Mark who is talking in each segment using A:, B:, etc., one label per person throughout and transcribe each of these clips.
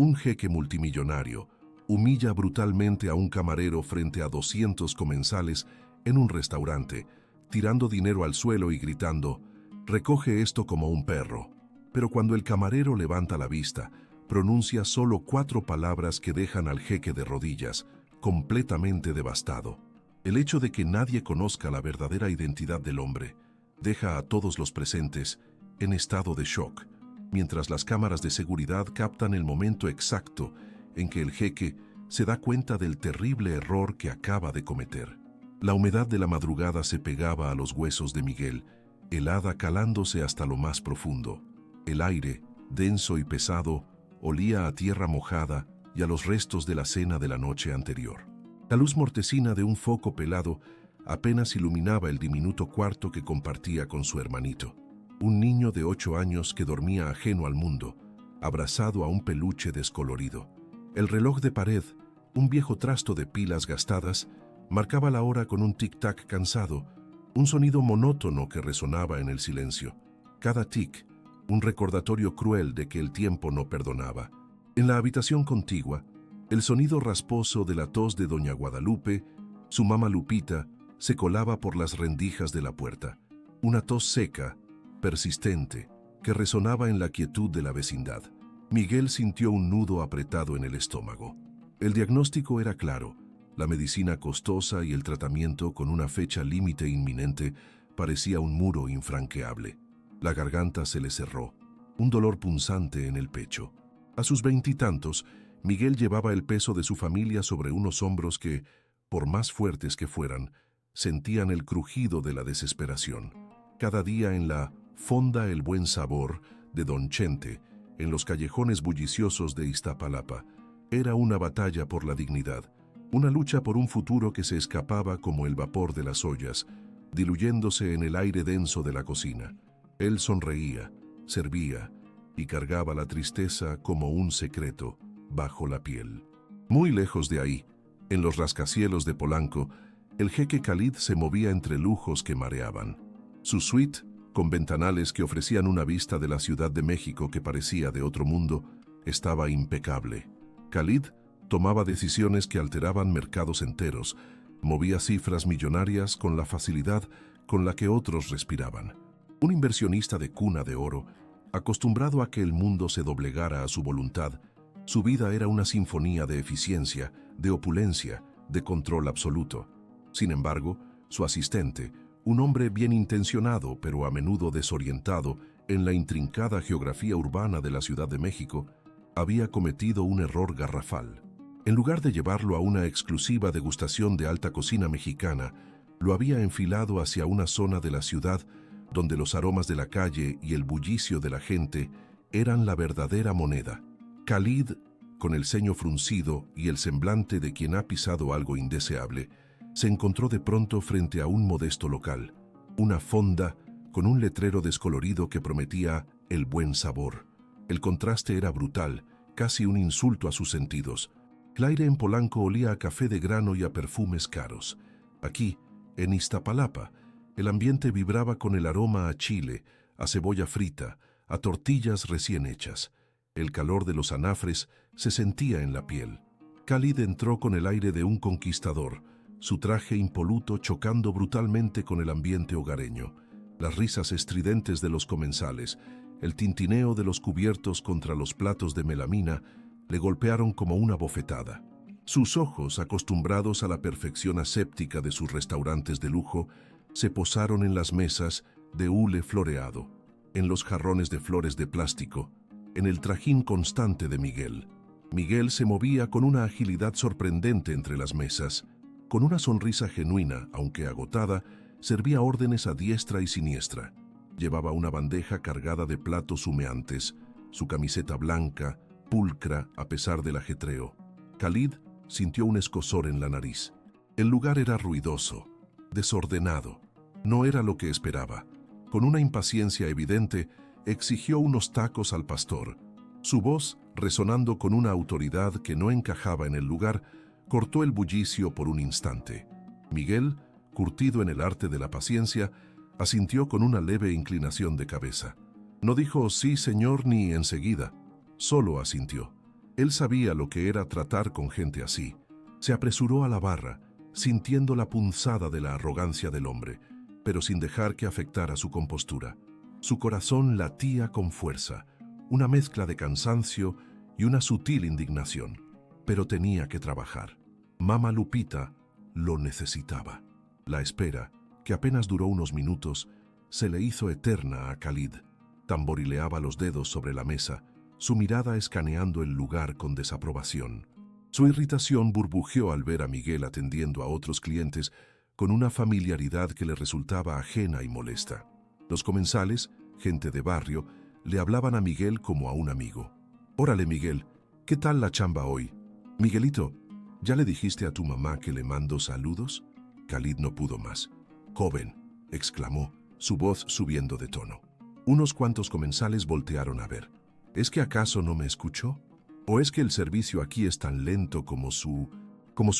A: Un jeque multimillonario humilla brutalmente a un camarero frente a 200 comensales en un restaurante, tirando dinero al suelo y gritando: «Recoge esto como un perro». Pero cuando el camarero levanta la vista, pronuncia solo 4 palabras que dejan al jeque de rodillas, completamente devastado. El hecho de que nadie conozca la verdadera identidad del hombre deja a todos los presentes en estado de shock, mientras las cámaras de seguridad captan el momento exacto en que el jeque se da cuenta del terrible error que acaba de cometer. La humedad de la madrugada se pegaba a los huesos de Miguel, helada calándose hasta lo más profundo. El aire, denso y pesado, olía a tierra mojada y a los restos de la cena de la noche anterior. La luz mortecina de un foco pelado apenas iluminaba el diminuto cuarto que compartía con su hermanito, un niño de 8 años que dormía ajeno al mundo, abrazado a un peluche descolorido. El reloj de pared, un viejo trasto de pilas gastadas, marcaba la hora con un tic-tac cansado, un sonido monótono que resonaba en el silencio. Cada tic, un recordatorio cruel de que el tiempo no perdonaba. En la habitación contigua, el sonido rasposo de la tos de doña Guadalupe, su mamá Lupita, se colaba por las rendijas de la puerta. Una tos seca, persistente, que resonaba en la quietud de la vecindad. Miguel sintió un nudo apretado en el estómago. El diagnóstico era claro: la medicina costosa y el tratamiento con una fecha límite inminente parecía un muro infranqueable. La garganta se le cerró, un dolor punzante en el pecho. A sus 20 y tantos, Miguel llevaba el peso de su familia sobre unos hombros que, por más fuertes que fueran, sentían el crujido de la desesperación. Cada día en la Fonda El Buen Sabor de Don Chente, en los callejones bulliciosos de Iztapalapa, era una batalla por la dignidad, una lucha por un futuro que se escapaba como el vapor de las ollas, diluyéndose en el aire denso de la cocina. Él sonreía, servía y cargaba la tristeza como un secreto bajo la piel. Muy lejos de ahí, en los rascacielos de Polanco, el jeque Khalid se movía entre lujos que mareaban. Su suite, con ventanales que ofrecían una vista de la Ciudad de México que parecía de otro mundo, estaba impecable. Khalid tomaba decisiones que alteraban mercados enteros, movía cifras millonarias con la facilidad con la que otros respiraban. Un inversionista de cuna de oro, acostumbrado a que el mundo se doblegara a su voluntad, su vida era una sinfonía de eficiencia, de opulencia, de control absoluto. Sin embargo, su asistente, un hombre bien intencionado pero a menudo desorientado en la intrincada geografía urbana de la Ciudad de México, había cometido un error garrafal. En lugar de llevarlo a una exclusiva degustación de alta cocina mexicana, lo había enfilado hacia una zona de la ciudad donde los aromas de la calle y el bullicio de la gente eran la verdadera moneda. Khalid, con el ceño fruncido y el semblante de quien ha pisado algo indeseable, se encontró de pronto frente a un modesto local, una fonda con un letrero descolorido que prometía El Buen Sabor. El contraste era brutal, casi un insulto a sus sentidos. El aire en Polanco olía a café de grano y a perfumes caros. Aquí, en Iztapalapa, el ambiente vibraba con el aroma a chile, a cebolla frita, a tortillas recién hechas. El calor de los anafres se sentía en la piel. Khalid entró con el aire de un conquistador, su traje impoluto chocando brutalmente con el ambiente hogareño. Las risas estridentes de los comensales, el tintineo de los cubiertos contra los platos de melamina, le golpearon como una bofetada. Sus ojos, acostumbrados a la perfección aséptica de sus restaurantes de lujo, se posaron en las mesas de hule floreado, en los jarrones de flores de plástico, en el trajín constante de Miguel. Miguel se movía con una agilidad sorprendente entre las mesas. Con una sonrisa genuina, aunque agotada, servía órdenes a diestra y siniestra. Llevaba una bandeja cargada de platos humeantes, su camiseta blanca, pulcra a pesar del ajetreo. Khalid sintió un escozor en la nariz. El lugar era ruidoso, desordenado. No era lo que esperaba. Con una impaciencia evidente, exigió unos tacos al pastor. Su voz, resonando con una autoridad que no encajaba en el lugar, cortó el bullicio por un instante. Miguel, curtido en el arte de la paciencia, asintió con una leve inclinación de cabeza. No dijo sí, señor, ni enseguida. Solo asintió. Él sabía lo que era tratar con gente así. Se apresuró a la barra, sintiendo la punzada de la arrogancia del hombre, pero sin dejar que afectara su compostura. Su corazón latía con fuerza, una mezcla de cansancio y una sutil indignación. Pero tenía que trabajar. Mama Lupita lo necesitaba. La espera, que apenas duró unos minutos, se le hizo eterna a Khalid. Tamborileaba los dedos sobre la mesa, su mirada escaneando el lugar con desaprobación. Su irritación burbujeó al ver a Miguel atendiendo a otros clientes con una familiaridad que le resultaba ajena y molesta. Los comensales, gente de barrio, le hablaban a Miguel como a un amigo. «Órale, Miguel, ¿qué tal la chamba hoy? Miguelito, ¿ya le dijiste a tu mamá que le mando saludos?» Khalid no pudo más. «Joven», exclamó, su voz subiendo de tono. Unos cuantos comensales voltearon a ver. ¿Es que acaso no me escuchó? ¿O es que el servicio aquí es tan lento como su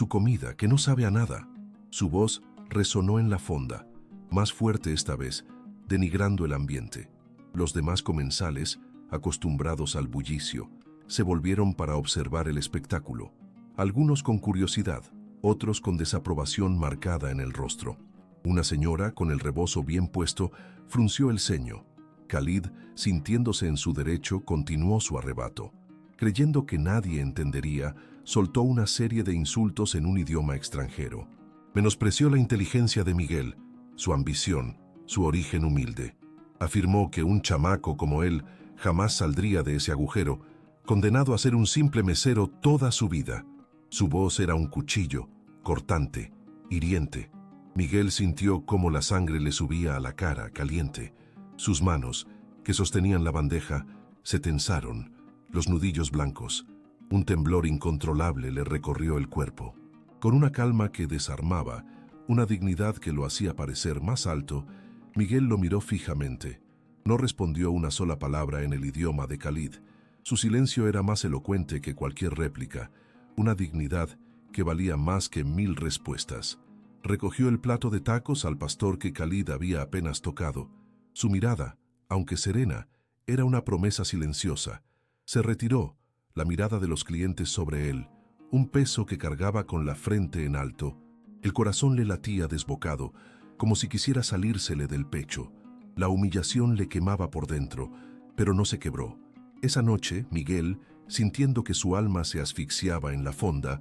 A: comida, que no sabe a nada? Su voz resonó en la fonda, más fuerte esta vez, denigrando el ambiente. Los demás comensales, acostumbrados al bullicio, se volvieron para observar el espectáculo, algunos con curiosidad, otros con desaprobación marcada en el rostro. Una señora, con el rebozo bien puesto, frunció el ceño. Khalid, sintiéndose en su derecho, continuó su arrebato. Creyendo que nadie entendería, soltó una serie de insultos en un idioma extranjero. Menospreció la inteligencia de Miguel, su ambición, su origen humilde. Afirmó que un chamaco como él jamás saldría de ese agujero, condenado a ser un simple mesero toda su vida. Su voz era un cuchillo, cortante, hiriente. Miguel sintió cómo la sangre le subía a la cara, caliente. Sus manos, que sostenían la bandeja, se tensaron, los nudillos blancos. Un temblor incontrolable le recorrió el cuerpo. Con una calma que desarmaba, una dignidad que lo hacía parecer más alto, Miguel lo miró fijamente. No respondió una sola palabra en el idioma de Khalid. Su silencio era más elocuente que cualquier réplica, una dignidad que valía más que 1000 respuestas. Recogió el plato de tacos al pastor que Khalid había apenas tocado. Su mirada, aunque serena, era una promesa silenciosa. Se retiró, la mirada de los clientes sobre él, un peso que cargaba con la frente en alto. El corazón le latía desbocado, como si quisiera salírsele del pecho. La humillación le quemaba por dentro, pero no se quebró. Esa noche, Miguel, sintiendo que su alma se asfixiaba en la fonda,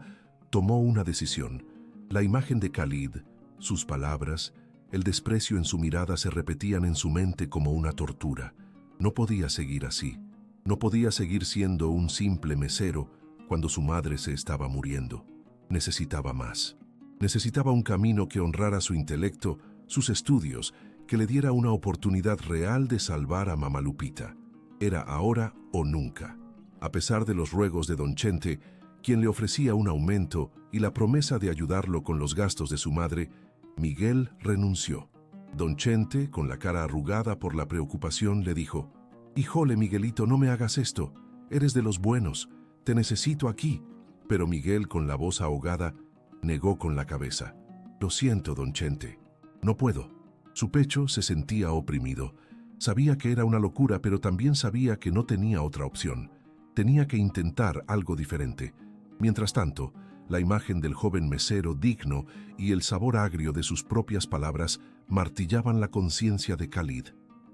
A: tomó una decisión. La imagen de Khalid, sus palabras, el desprecio en su mirada se repetían en su mente como una tortura. No podía seguir así. No podía seguir siendo un simple mesero cuando su madre se estaba muriendo. Necesitaba más. Necesitaba un camino que honrara su intelecto, sus estudios, que le diera una oportunidad real de salvar a Mama Lupita. Era ahora o nunca. A pesar de los ruegos de don Chente, quien le ofrecía un aumento y la promesa de ayudarlo con los gastos de su madre, Miguel renunció. Don Chente, con la cara arrugada por la preocupación, le dijo: «Híjole, Miguelito, no me hagas esto. Eres de los buenos. Te necesito aquí». Pero Miguel, con la voz ahogada, negó con la cabeza. «Lo siento, don Chente. No puedo». Su pecho se sentía oprimido. Sabía que era una locura, pero también sabía que no tenía otra opción. Tenía que intentar algo diferente. Mientras tanto, la imagen del joven mesero digno y el sabor agrio de sus propias palabras martillaban la conciencia de Khalid.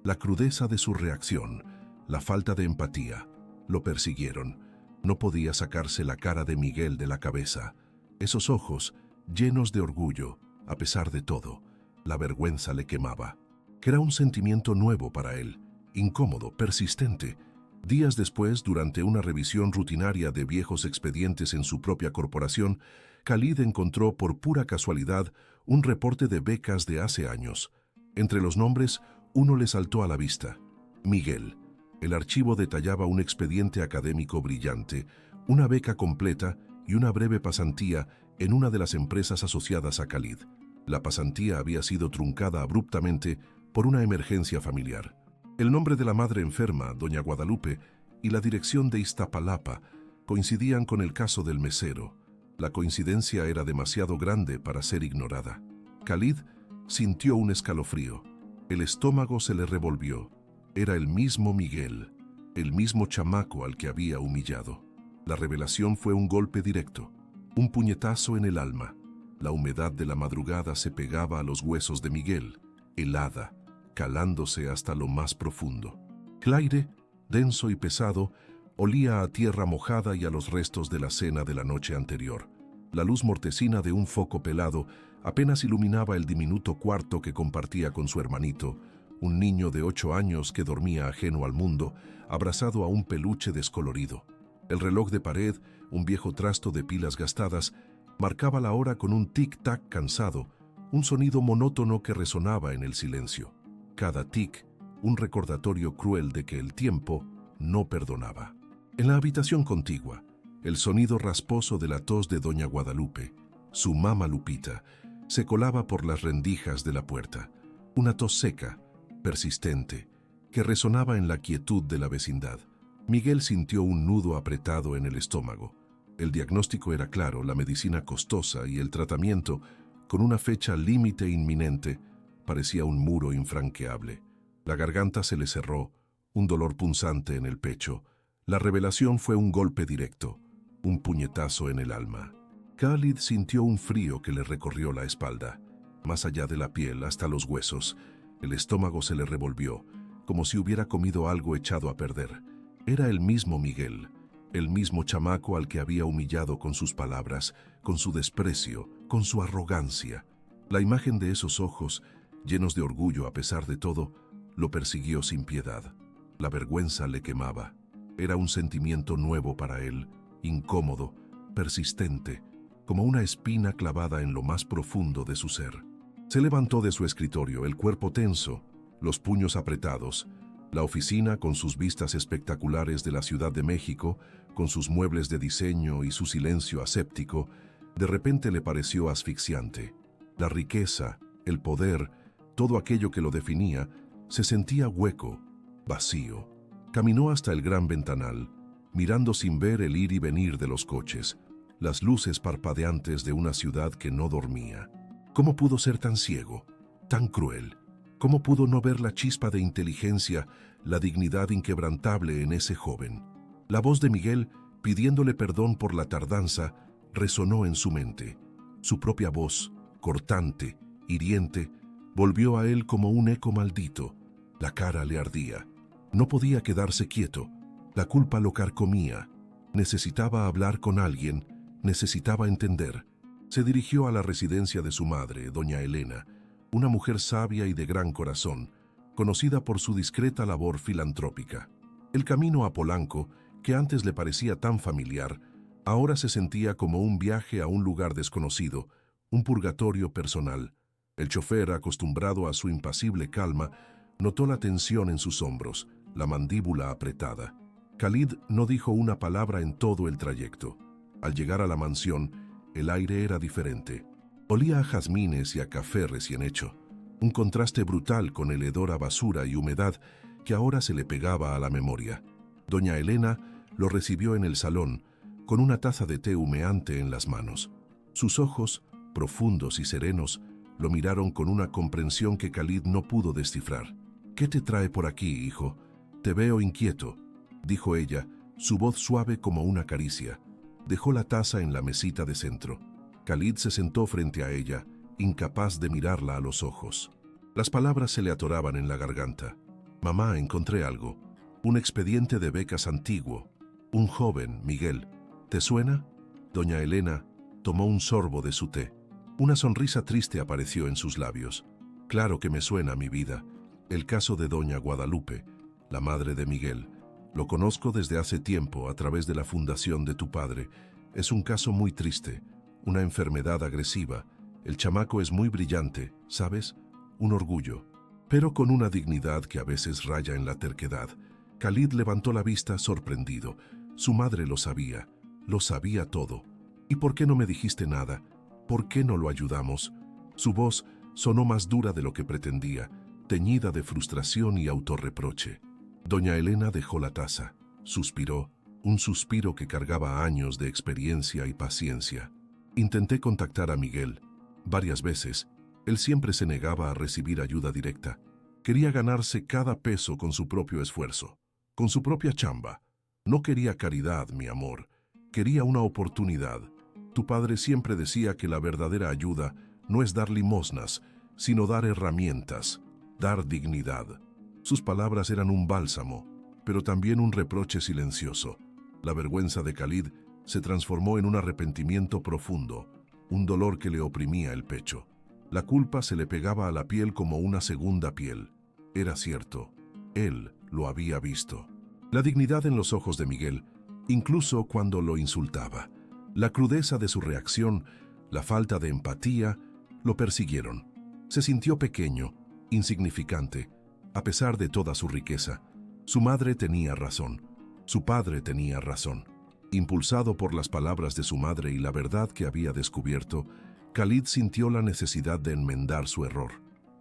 A: La crudeza de su reacción, la falta de empatía, lo persiguieron. No podía sacarse la cara de Miguel de la cabeza. Esos ojos, llenos de orgullo, a pesar de todo, la vergüenza le quemaba. Que era un sentimiento nuevo para él, incómodo, persistente. Días después, durante una revisión rutinaria de viejos expedientes en su propia corporación, Khalid encontró por pura casualidad un reporte de becas de hace años. Entre los nombres, uno le saltó a la vista: Miguel. El archivo detallaba un expediente académico brillante, una beca completa y una breve pasantía en una de las empresas asociadas a Khalid. La pasantía había sido truncada abruptamente por una emergencia familiar. El nombre de la madre enferma, doña Guadalupe, y la dirección de Iztapalapa coincidían con el caso del mesero. La coincidencia era demasiado grande para ser ignorada. Khalid sintió un escalofrío. El estómago se le revolvió. Era el mismo Miguel, el mismo chamaco al que había humillado. La revelación fue un golpe directo, un puñetazo en el alma. La humedad de la madrugada se pegaba a los huesos de Miguel, helada, calándose hasta lo más profundo. El aire, denso y pesado, olía a tierra mojada y a los restos de la cena de la noche anterior. La luz mortecina de un foco pelado apenas iluminaba el diminuto cuarto que compartía con su hermanito, un niño de 8 años que dormía ajeno al mundo, abrazado a un peluche descolorido. El reloj de pared, un viejo trasto de pilas gastadas, marcaba la hora con un tic-tac cansado, un sonido monótono que resonaba en el silencio. Cada tic, un recordatorio cruel de que el tiempo no perdonaba. En la habitación contigua, el sonido rasposo de la tos de doña Guadalupe, su mama Lupita, se colaba por las rendijas de la puerta. Una tos seca, persistente, que resonaba en la quietud de la vecindad. Miguel sintió un nudo apretado en el estómago. El diagnóstico era claro, la medicina costosa y el tratamiento, con una fecha límite inminente, parecía un muro infranqueable. La garganta se le cerró, un dolor punzante en el pecho. La revelación fue un golpe directo, un puñetazo en el alma. Khalid sintió un frío que le recorrió la espalda. Más allá de la piel, hasta los huesos, el estómago se le revolvió, como si hubiera comido algo echado a perder. Era el mismo Miguel, el mismo chamaco al que había humillado con sus palabras, con su desprecio, con su arrogancia. La imagen de esos ojos, llenos de orgullo a pesar de todo, lo persiguió sin piedad. La vergüenza le quemaba. Era un sentimiento nuevo para él, incómodo, persistente, como una espina clavada en lo más profundo de su ser. Se levantó de su escritorio, el cuerpo tenso, los puños apretados. La oficina, con sus vistas espectaculares de la Ciudad de México, con sus muebles de diseño y su silencio aséptico, de repente le pareció asfixiante. La riqueza, el poder, todo aquello que lo definía, se sentía hueco, vacío. Caminó hasta el gran ventanal, mirando sin ver el ir y venir de los coches, las luces parpadeantes de una ciudad que no dormía. ¿Cómo pudo ser tan ciego, tan cruel? ¿Cómo pudo no ver la chispa de inteligencia, la dignidad inquebrantable en ese joven? La voz de Miguel, pidiéndole perdón por la tardanza, resonó en su mente. Su propia voz, cortante, hiriente, volvió a él como un eco maldito. La cara le ardía. No podía quedarse quieto. La culpa lo carcomía. Necesitaba hablar con alguien, necesitaba entender. Se dirigió a la residencia de su madre, doña Elena, una mujer sabia y de gran corazón, conocida por su discreta labor filantrópica. El camino a Polanco, que antes le parecía tan familiar, ahora se sentía como un viaje a un lugar desconocido, un purgatorio personal. El chofer, acostumbrado a su impasible calma, notó la tensión en sus hombros, la mandíbula apretada. Khalid no dijo una palabra en todo el trayecto. Al llegar a la mansión, el aire era diferente. Olía a jazmines y a café recién hecho, un contraste brutal con el hedor a basura y humedad que ahora se le pegaba a la memoria. Doña Elena lo recibió en el salón, con una taza de té humeante en las manos. Sus ojos, profundos y serenos, lo miraron con una comprensión que Khalid no pudo descifrar. «¿Qué te trae por aquí, hijo? Te veo inquieto», dijo ella, su voz suave como una caricia. Dejó la taza en la mesita de centro. Khalid se sentó frente a ella, incapaz de mirarla a los ojos. Las palabras se le atoraban en la garganta. «Mamá, encontré algo. Un expediente de becas antiguo. Un joven, Miguel. ¿Te suena?» Doña Elena tomó un sorbo de su té. Una sonrisa triste apareció en sus labios. «Claro que me suena, mi vida. El caso de doña Guadalupe, la madre de Miguel. Lo conozco desde hace tiempo a través de la fundación de tu padre. Es un caso muy triste, una enfermedad agresiva. El chamaco es muy brillante, ¿sabes? Un orgullo, pero con una dignidad que a veces raya en la terquedad». Khalid levantó la vista sorprendido. Su madre lo sabía todo. «¿Y por qué no me dijiste nada? ¿Por qué no lo ayudamos?» Su voz sonó más dura de lo que pretendía, teñida de frustración y autorreproche. Doña Elena dejó la taza, suspiró, un suspiro que cargaba años de experiencia y paciencia. «Intenté contactar a Miguel varias veces. Él siempre se negaba a recibir ayuda directa. Quería ganarse cada peso con su propio esfuerzo, con su propia chamba. No quería caridad, mi amor. Quería una oportunidad. Tu padre siempre decía que la verdadera ayuda no es dar limosnas, sino dar herramientas, dar dignidad. Sus palabras eran un bálsamo, pero también un reproche silencioso. La vergüenza de Khalid se transformó en un arrepentimiento profundo, un dolor que le oprimía el pecho. La culpa se le pegaba a la piel como una segunda piel. Era cierto, él lo había visto. La dignidad en los ojos de Miguel, incluso cuando lo insultaba. La crudeza de su reacción, la falta de empatía, lo persiguieron. Se sintió pequeño, insignificante, a pesar de toda su riqueza. Su madre tenía razón, su padre tenía razón. Impulsado por las palabras de su madre y la verdad que había descubierto, Khalid sintió la necesidad de enmendar su error.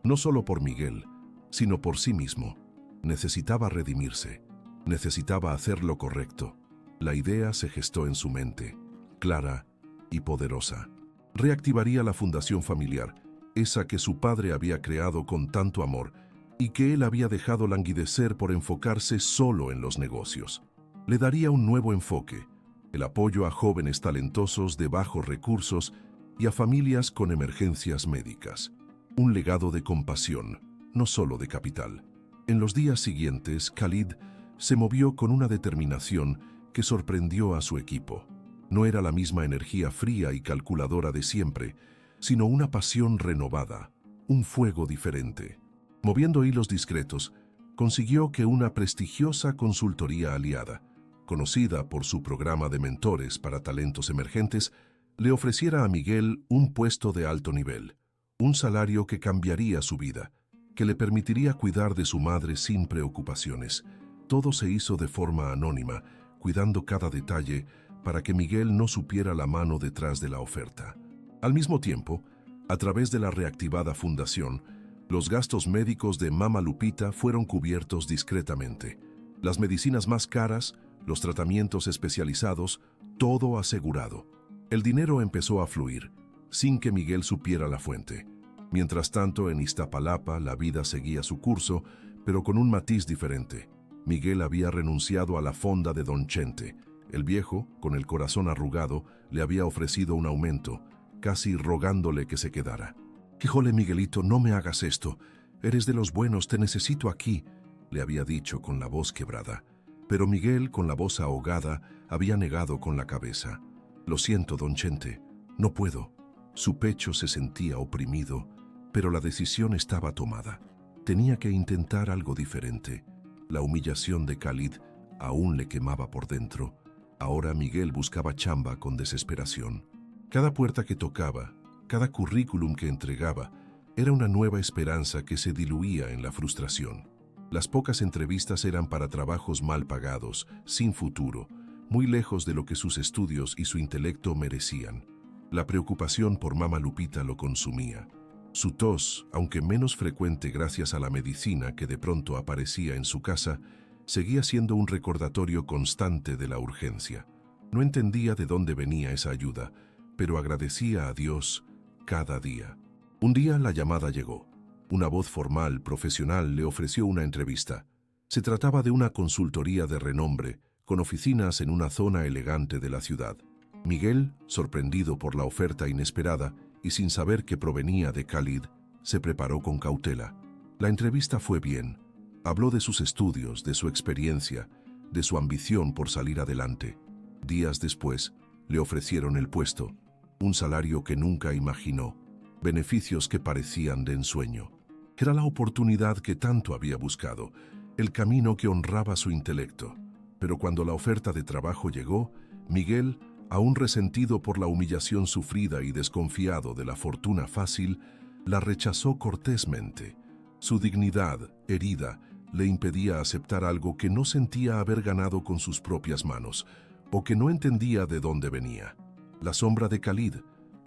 A: No solo por Miguel, sino por sí mismo. Necesitaba redimirse, necesitaba hacer lo correcto. La idea se gestó en su mente, clara y poderosa. Reactivaría la fundación familiar, esa que su padre había creado con tanto amor y que él había dejado languidecer por enfocarse solo en los negocios. Le daría un nuevo enfoque, el apoyo a jóvenes talentosos de bajos recursos y a familias con emergencias médicas. Un legado de compasión, no solo de capital. En los días siguientes, Khalid se movió con una determinación que sorprendió a su equipo. No era la misma energía fría y calculadora de siempre, sino una pasión renovada, un fuego diferente. Moviendo hilos discretos, consiguió que una prestigiosa consultoría aliada, conocida por su programa de mentores para talentos emergentes, le ofreciera a Miguel un puesto de alto nivel, un salario que cambiaría su vida, que le permitiría cuidar de su madre sin preocupaciones. Todo se hizo de forma anónima, cuidando cada detalle para que Miguel no supiera la mano detrás de la oferta. Al mismo tiempo, a través de la reactivada fundación, los gastos médicos de Mama Lupita fueron cubiertos discretamente. Las medicinas más caras, los tratamientos especializados, todo asegurado. El dinero empezó a fluir, sin que Miguel supiera la fuente. Mientras tanto, en Iztapalapa, la vida seguía su curso, pero con un matiz diferente. Miguel había renunciado a la fonda de Don Chente. El viejo, con el corazón arrugado, le había ofrecido un aumento, casi rogándole que se quedara. «Híjole, Miguelito, no me hagas esto. Eres de los buenos, te necesito aquí», le había dicho con la voz quebrada. Pero Miguel, con la voz ahogada, había negado con la cabeza. «Lo siento, Don Chente, no puedo». Su pecho se sentía oprimido, pero la decisión estaba tomada. Tenía que intentar algo diferente. La humillación de Khalid aún le quemaba por dentro. Ahora Miguel buscaba chamba con desesperación. Cada puerta que tocaba, cada currículum que entregaba, era una nueva esperanza que se diluía en la frustración. Las pocas entrevistas eran para trabajos mal pagados, sin futuro, muy lejos de lo que sus estudios y su intelecto merecían. La preocupación por Mama Lupita lo consumía. Su tos, aunque menos frecuente gracias a la medicina que de pronto aparecía en su casa, seguía siendo un recordatorio constante de la urgencia. No entendía de dónde venía esa ayuda, pero agradecía a Dios cada día. Un día la llamada llegó. Una voz formal, profesional, le ofreció una entrevista. Se trataba de una consultoría de renombre, con oficinas en una zona elegante de la ciudad. Miguel, sorprendido por la oferta inesperada y sin saber que provenía de Khalid, se preparó con cautela. La entrevista fue bien. Habló de sus estudios, de su experiencia, de su ambición por salir adelante. Días después, le ofrecieron el puesto, un salario que nunca imaginó, beneficios que parecían de ensueño. Era la oportunidad que tanto había buscado, el camino que honraba su intelecto. Pero cuando la oferta de trabajo llegó, Miguel, aún resentido por la humillación sufrida y desconfiado de la fortuna fácil, la rechazó cortésmente. Su dignidad, herida, le impedía aceptar algo que no sentía haber ganado con sus propias manos, o que no entendía de dónde venía. La sombra de Khalid,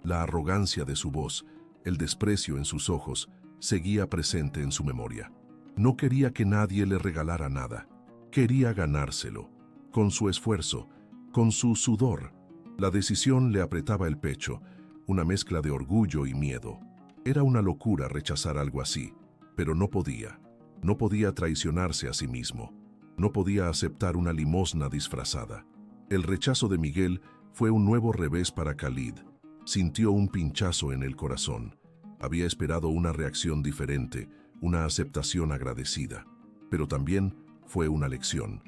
A: la arrogancia de su voz, el desprecio en sus ojos, seguía presente en su memoria. No quería que nadie le regalara nada. Quería ganárselo, con su esfuerzo, con su sudor. La decisión le apretaba el pecho, una mezcla de orgullo y miedo. Era una locura rechazar algo así, pero no podía. No podía traicionarse a sí mismo. No podía aceptar una limosna disfrazada. El rechazo de Miguel fue un nuevo revés para Khalid. Sintió un pinchazo en el corazón. Había esperado una reacción diferente, una aceptación agradecida. Pero también fue una lección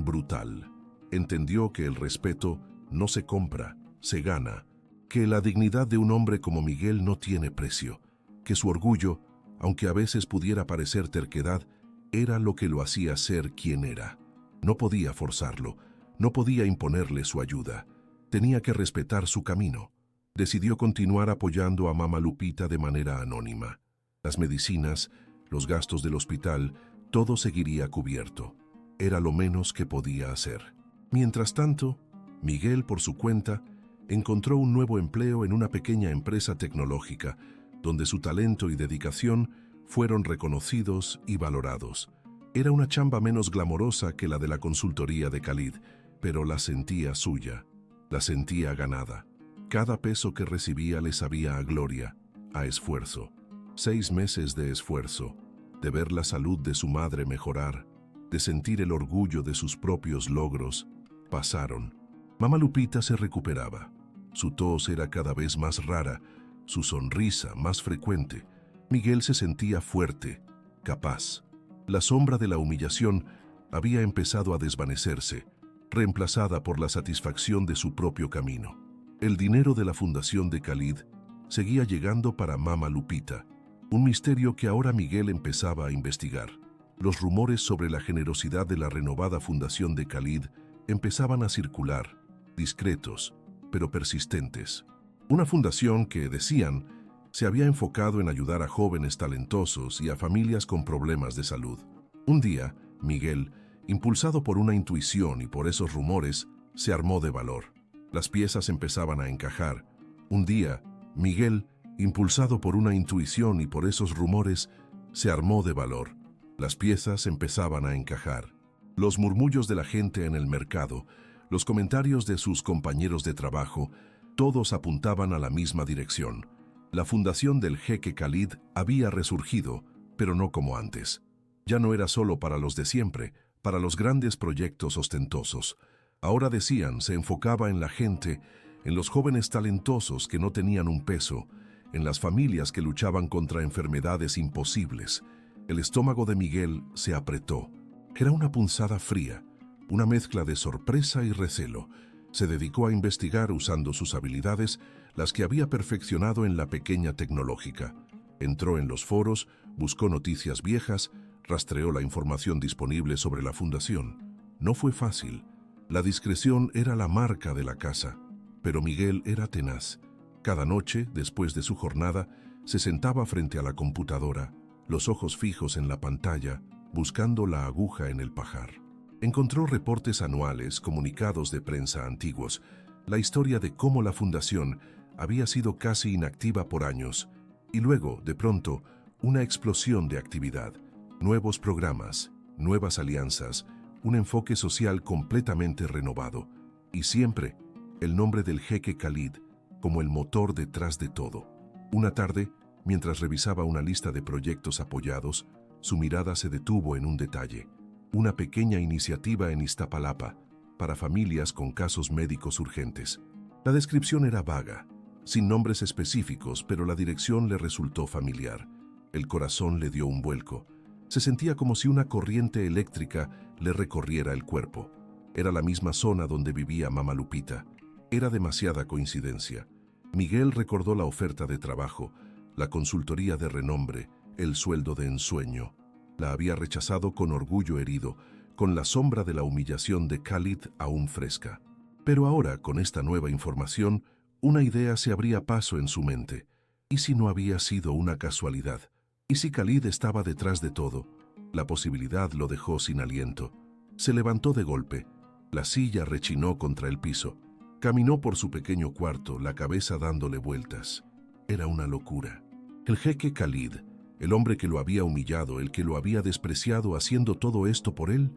A: brutal. Entendió que el respeto no se compra, se gana, que la dignidad de un hombre como Miguel no tiene precio, que su orgullo, aunque a veces pudiera parecer terquedad, era lo que lo hacía ser quien era. No podía forzarlo, no podía imponerle su ayuda. Tenía que respetar su camino. Decidió continuar apoyando a Mama Lupita de manera anónima. Las medicinas, los gastos del hospital, todo seguiría cubierto. Era lo menos que podía hacer. Mientras tanto, Miguel, por su cuenta, encontró un nuevo empleo en una pequeña empresa tecnológica, donde su talento y dedicación fueron reconocidos y valorados. Era una chamba menos glamorosa que la de la consultoría de Khalid, pero la sentía suya, la sentía ganada. Cada peso que recibía le sabía a gloria, a esfuerzo. 6 meses de esfuerzo, de ver la salud de su madre mejorar, de sentir el orgullo de sus propios logros, pasaron. Mama Lupita se recuperaba. Su tos era cada vez más rara, su sonrisa más frecuente. Miguel se sentía fuerte, capaz. La sombra de la humillación había empezado a desvanecerse, reemplazada por la satisfacción de su propio camino. El dinero de la fundación de Khalid seguía llegando para Mama Lupita, un misterio que ahora Miguel empezaba a investigar. Los rumores sobre la generosidad de la renovada fundación de Khalid empezaban a circular, discretos, pero persistentes. Una fundación que, decían, se había enfocado en ayudar a jóvenes talentosos y a familias con problemas de salud. Un día, Miguel, impulsado por una intuición y por esos rumores, se armó de valor. Las piezas empezaban a encajar. Un día, Miguel, impulsado por una intuición y por esos rumores, se armó de valor. Las piezas empezaban a encajar. Los murmullos de la gente en el mercado, los comentarios de sus compañeros de trabajo, todos apuntaban a la misma dirección. La fundación del jeque Khalid había resurgido, pero no como antes. Ya no era solo para los de siempre, para los grandes proyectos ostentosos. Ahora, decían, se enfocaba en la gente, en los jóvenes talentosos que no tenían un peso, en las familias que luchaban contra enfermedades imposibles. El estómago de Miguel se apretó. Era una punzada fría, una mezcla de sorpresa y recelo. Se dedicó a investigar usando sus habilidades, las que había perfeccionado en la pequeña tecnológica. Entró en los foros, buscó noticias viejas, rastreó la información disponible sobre la fundación. No fue fácil. La discreción era la marca de la casa, pero Miguel era tenaz. Cada noche, después de su jornada, se sentaba frente a la computadora, los ojos fijos en la pantalla, buscando la aguja en el pajar. Encontró reportes anuales, comunicados de prensa antiguos, la historia de cómo la fundación había sido casi inactiva por años, y luego, de pronto, una explosión de actividad, nuevos programas, nuevas alianzas, un enfoque social completamente renovado, y siempre el nombre del jeque Khalid como el motor detrás de todo. Una tarde, mientras revisaba una lista de proyectos apoyados, su mirada se detuvo en un detalle: una pequeña iniciativa en Iztapalapa para familias con casos médicos urgentes. La descripción era vaga, sin nombres específicos, pero la dirección le resultó familiar. El corazón le dio un vuelco. Se sentía como si una corriente eléctrica le recorriera el cuerpo. Era la misma zona donde vivía Mama Lupita. Era demasiada coincidencia. Miguel recordó la oferta de trabajo, la consultoría de renombre, el sueldo de ensueño. La había rechazado con orgullo herido, con la sombra de la humillación de Khalid aún fresca. Pero ahora, con esta nueva información, una idea se abría paso en su mente. ¿Y si no había sido una casualidad? ¿Y si Khalid estaba detrás de todo? La posibilidad lo dejó sin aliento. Se levantó de golpe. La silla rechinó contra el piso. Caminó por su pequeño cuarto, la cabeza dándole vueltas. Era una locura. El jeque Khalid, el hombre que lo había humillado, el que lo había despreciado haciendo todo esto por él,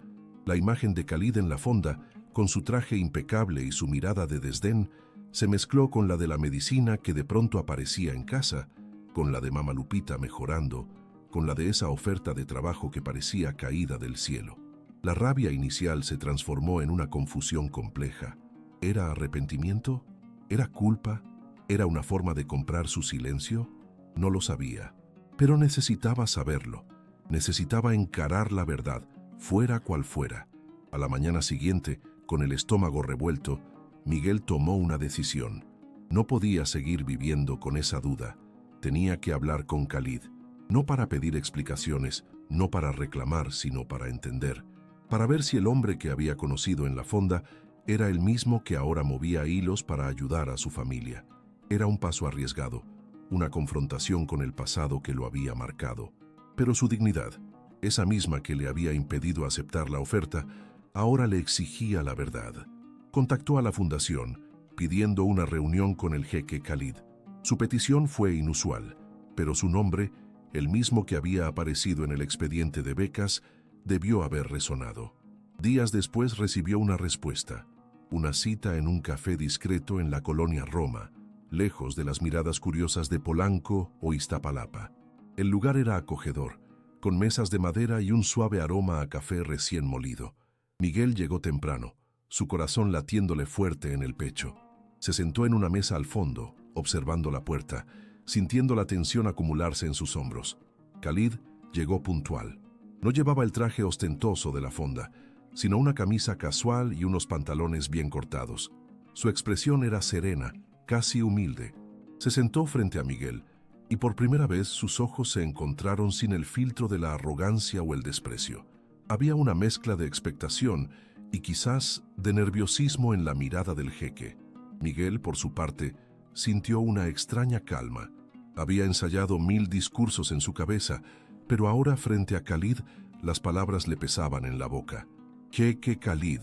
A: la imagen de Khalid en la fonda, con su traje impecable y su mirada de desdén, se mezcló con la de la medicina que de pronto aparecía en casa, con la de Mama Lupita mejorando, con la de esa oferta de trabajo que parecía caída del cielo. La rabia inicial se transformó en una confusión compleja. ¿Era arrepentimiento? ¿Era culpa? ¿Era una forma de comprar su silencio? No lo sabía, pero necesitaba saberlo. Necesitaba encarar la verdad, fuera cual fuera. A la mañana siguiente, con el estómago revuelto, Miguel tomó una decisión. No podía seguir viviendo con esa duda. Tenía que hablar con Khalid, no para pedir explicaciones, no para reclamar, sino para entender, para ver si el hombre que había conocido en la fonda era el mismo que ahora movía hilos para ayudar a su familia. Era un paso arriesgado, una confrontación con el pasado que lo había marcado. Pero su dignidad, esa misma que le había impedido aceptar la oferta, ahora le exigía la verdad. Contactó a la fundación, pidiendo una reunión con el jeque Khalid. Su petición fue inusual, pero su nombre, el mismo que había aparecido en el expediente de becas, debió haber resonado. Días después recibió una respuesta, una cita en un café discreto en la colonia Roma, lejos de las miradas curiosas de Polanco o Iztapalapa. El lugar era acogedor, con mesas de madera y un suave aroma a café recién molido. Miguel llegó temprano, su corazón latiéndole fuerte en el pecho. Se sentó en una mesa al fondo, observando la puerta, sintiendo la tensión acumularse en sus hombros. Khalid llegó puntual. No llevaba el traje ostentoso de la fonda, sino una camisa casual y unos pantalones bien cortados. Su expresión era serena, casi humilde. Se sentó frente a Miguel, y por primera vez sus ojos se encontraron sin el filtro de la arrogancia o el desprecio. Había una mezcla de expectación y quizás de nerviosismo en la mirada del jeque. Miguel, por su parte, sintió una extraña calma. Había ensayado 1000 discursos en su cabeza, pero ahora frente a Khalid las palabras le pesaban en la boca. «Jeque Khalid»,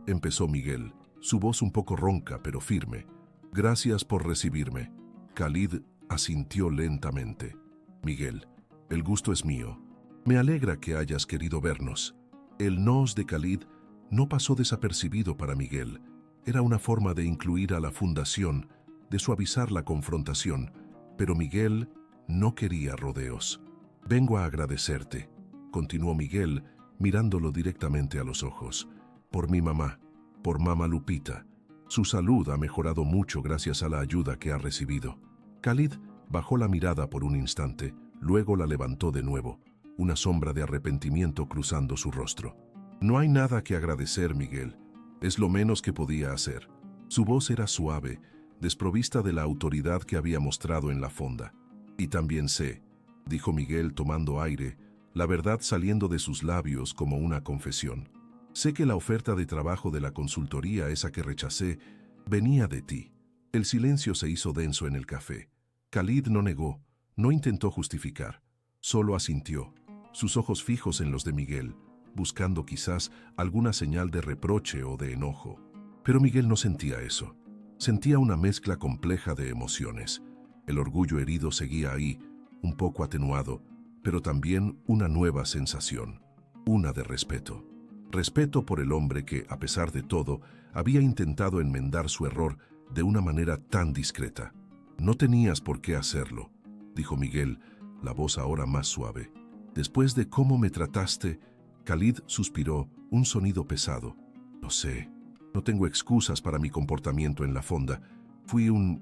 A: empezó Miguel, su voz un poco ronca pero firme. «Gracias por recibirme». Khalid asintió lentamente. «Miguel, el gusto es mío. Me alegra que hayas querido vernos». El nos de Khalid no pasó desapercibido para Miguel. Era una forma de incluir a la fundación, de suavizar la confrontación, pero Miguel no quería rodeos. «Vengo a agradecerte», continuó Miguel, mirándolo directamente a los ojos, «por mi mamá, por mamá Lupita. Su salud ha mejorado mucho gracias a la ayuda que ha recibido». Khalid bajó la mirada por un instante, luego la levantó de nuevo, una sombra de arrepentimiento cruzando su rostro. «No hay nada que agradecer, Miguel. Es lo menos que podía hacer». Su voz era suave, desprovista de la autoridad que había mostrado en la fonda. «Y también sé», dijo Miguel tomando aire, la verdad saliendo de sus labios como una confesión. «Sé que la oferta de trabajo de la consultoría, esa que rechacé, venía de ti». El silencio se hizo denso en el café. Khalid no negó, no intentó justificar, solo asintió, sus ojos fijos en los de Miguel, buscando quizás alguna señal de reproche o de enojo. Pero Miguel no sentía eso. Sentía una mezcla compleja de emociones. El orgullo herido seguía ahí, un poco atenuado, pero también una nueva sensación, una de respeto. Respeto por el hombre que, a pesar de todo, había intentado enmendar su error de una manera tan discreta. «No tenías por qué hacerlo», dijo Miguel, la voz ahora más suave. «Después de cómo me trataste», Khalid suspiró, un sonido pesado. «Lo sé, no tengo excusas para mi comportamiento en la fonda. Fui un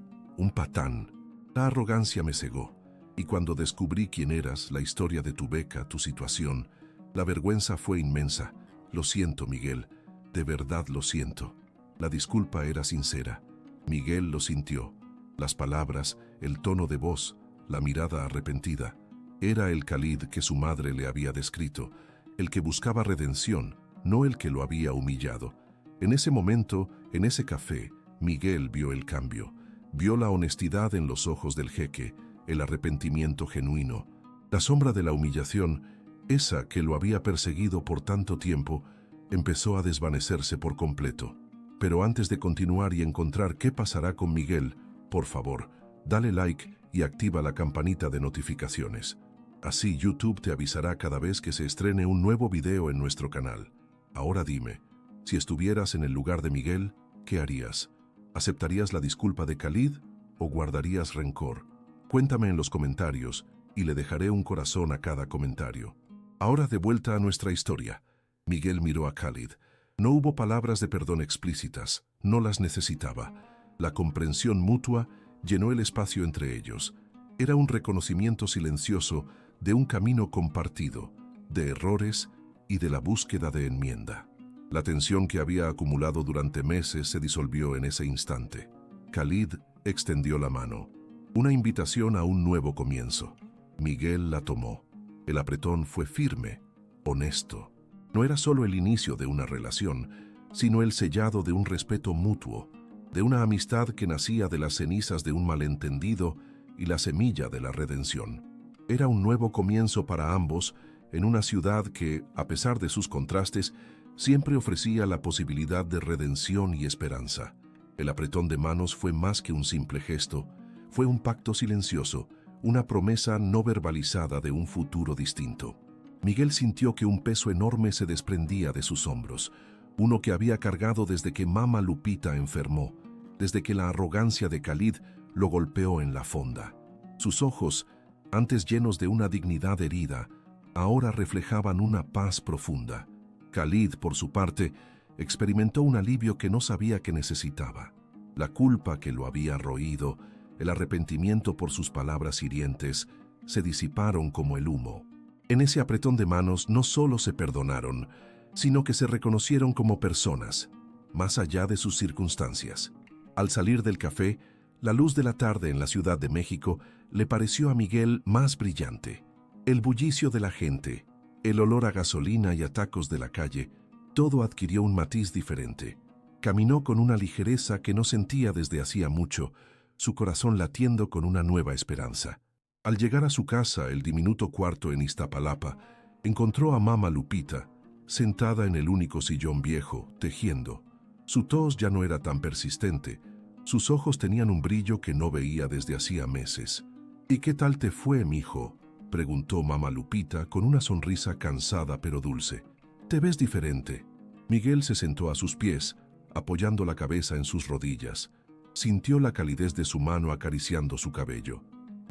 A: patán. La arrogancia me cegó. Y cuando descubrí quién eras, la historia de tu beca, tu situación, la vergüenza fue inmensa. Lo siento, Miguel, de verdad lo siento». La disculpa era sincera. Miguel lo sintió. Las palabras, el tono de voz, la mirada arrepentida. Era el Khalid que su madre le había descrito, el que buscaba redención, no el que lo había humillado. En ese momento, en ese café, Miguel vio el cambio. Vio la honestidad en los ojos del jeque, el arrepentimiento genuino. La sombra de la humillación, esa que lo había perseguido por tanto tiempo, empezó a desvanecerse por completo. Pero antes de continuar y encontrar qué pasará con Miguel, por favor, dale like y activa la campanita de notificaciones. Así YouTube te avisará cada vez que se estrene un nuevo video en nuestro canal. Ahora dime, si estuvieras en el lugar de Miguel, ¿qué harías? ¿Aceptarías la disculpa de Khalid o guardarías rencor? Cuéntame en los comentarios y le dejaré un corazón a cada comentario. Ahora de vuelta a nuestra historia. Miguel miró a Khalid. No hubo palabras de perdón explícitas, no las necesitaba. La comprensión mutua llenó el espacio entre ellos. Era un reconocimiento silencioso de un camino compartido, de errores y de la búsqueda de enmienda. La tensión que había acumulado durante meses se disolvió en ese instante. Khalid extendió la mano, una invitación a un nuevo comienzo. Miguel la tomó. El apretón fue firme, honesto. No era solo el inicio de una relación, sino el sellado de un respeto mutuo, de una amistad que nacía de las cenizas de un malentendido y la semilla de la redención. Era un nuevo comienzo para ambos en una ciudad que, a pesar de sus contrastes, siempre ofrecía la posibilidad de redención y esperanza. El apretón de manos fue más que un simple gesto, fue un pacto silencioso, una promesa no verbalizada de un futuro distinto. Miguel sintió que un peso enorme se desprendía de sus hombros, uno que había cargado desde que Mama Lupita enfermó, desde que la arrogancia de Khalid lo golpeó en la fonda. Sus ojos, antes llenos de una dignidad herida, ahora reflejaban una paz profunda. Khalid, por su parte, experimentó un alivio que no sabía que necesitaba. La culpa que lo había roído, el arrepentimiento por sus palabras hirientes, se disiparon como el humo. En ese apretón de manos no solo se perdonaron, sino que se reconocieron como personas, más allá de sus circunstancias. Al salir del café, la luz de la tarde en la Ciudad de México le pareció a Miguel más brillante. El bullicio de la gente, el olor a gasolina y a tacos de la calle, todo adquirió un matiz diferente. Caminó con una ligereza que no sentía desde hacía mucho, su corazón latiendo con una nueva esperanza. Al llegar a su casa, el diminuto cuarto en Iztapalapa, encontró a Mama Lupita, sentada en el único sillón viejo, tejiendo. Su tos ya no era tan persistente, sus ojos tenían un brillo que no veía desde hacía meses. «¿Y qué tal te fue, mijo?», preguntó Mama Lupita con una sonrisa cansada pero dulce. «Te ves diferente». Miguel se sentó a sus pies, apoyando la cabeza en sus rodillas. Sintió la calidez de su mano acariciando su cabello.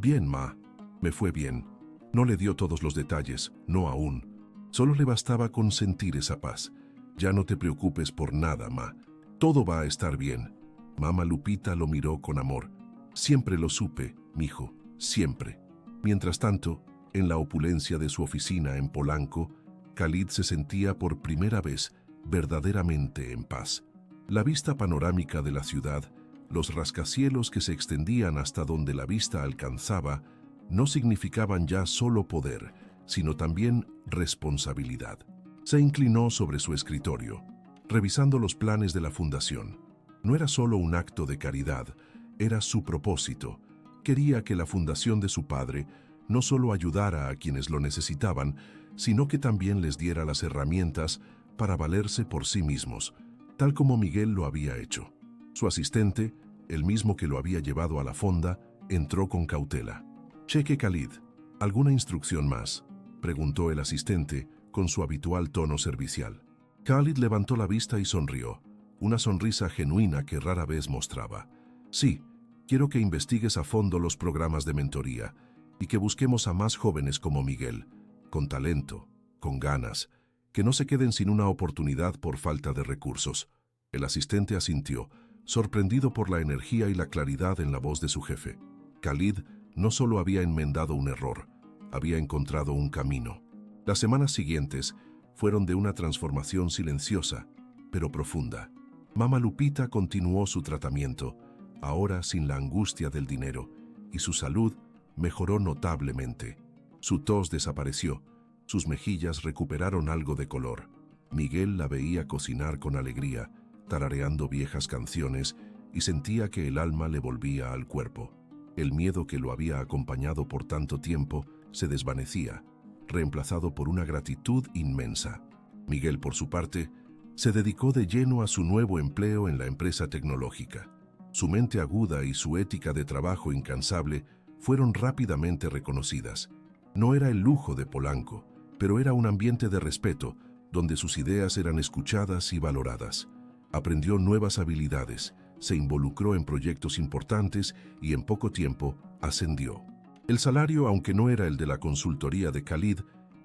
A: «Bien, ma, me fue bien». No le dio todos los detalles, no aún. Solo le bastaba con sentir esa paz. «Ya no te preocupes por nada, ma. Todo va a estar bien». Mama Lupita lo miró con amor. «Siempre lo supe, mijo, siempre». Mientras tanto, en la opulencia de su oficina en Polanco, Khalid se sentía por primera vez verdaderamente en paz. La vista panorámica de la ciudad, los rascacielos que se extendían hasta donde la vista alcanzaba, no significaban ya solo poder, sino también responsabilidad. Se inclinó sobre su escritorio, revisando los planes de la fundación. No era solo un acto de caridad, era su propósito. Quería que la fundación de su padre no solo ayudara a quienes lo necesitaban, sino que también les diera las herramientas para valerse por sí mismos, tal como Miguel lo había hecho. Su asistente, el mismo que lo había llevado a la fonda, entró con cautela. «Cheque Khalid, ¿alguna instrucción más?», preguntó el asistente con su habitual tono servicial. Khalid levantó la vista y sonrió, una sonrisa genuina que rara vez mostraba. «Sí, quiero que investigues a fondo los programas de mentoría y que busquemos a más jóvenes como Miguel, con talento, con ganas, que no se queden sin una oportunidad por falta de recursos». El asistente asintió, sorprendido por la energía y la claridad en la voz de su jefe. Khalid no solo había enmendado un error, había encontrado un camino. Las semanas siguientes fueron de una transformación silenciosa, pero profunda. Mama Lupita continuó su tratamiento, ahora sin la angustia del dinero, y su salud mejoró notablemente. Su tos desapareció, sus mejillas recuperaron algo de color. Miguel la veía cocinar con alegría, tarareando viejas canciones, y sentía que el alma le volvía al cuerpo. El miedo que lo había acompañado por tanto tiempo se desvanecía, reemplazado por una gratitud inmensa. Miguel, por su parte, se dedicó de lleno a su nuevo empleo en la empresa tecnológica. Su mente aguda y su ética de trabajo incansable fueron rápidamente reconocidas. No era el lujo de Polanco, pero era un ambiente de respeto, donde sus ideas eran escuchadas y valoradas. Aprendió nuevas habilidades, se involucró en proyectos importantes y en poco tiempo ascendió. El salario, aunque no era el de la consultoría de Khalid,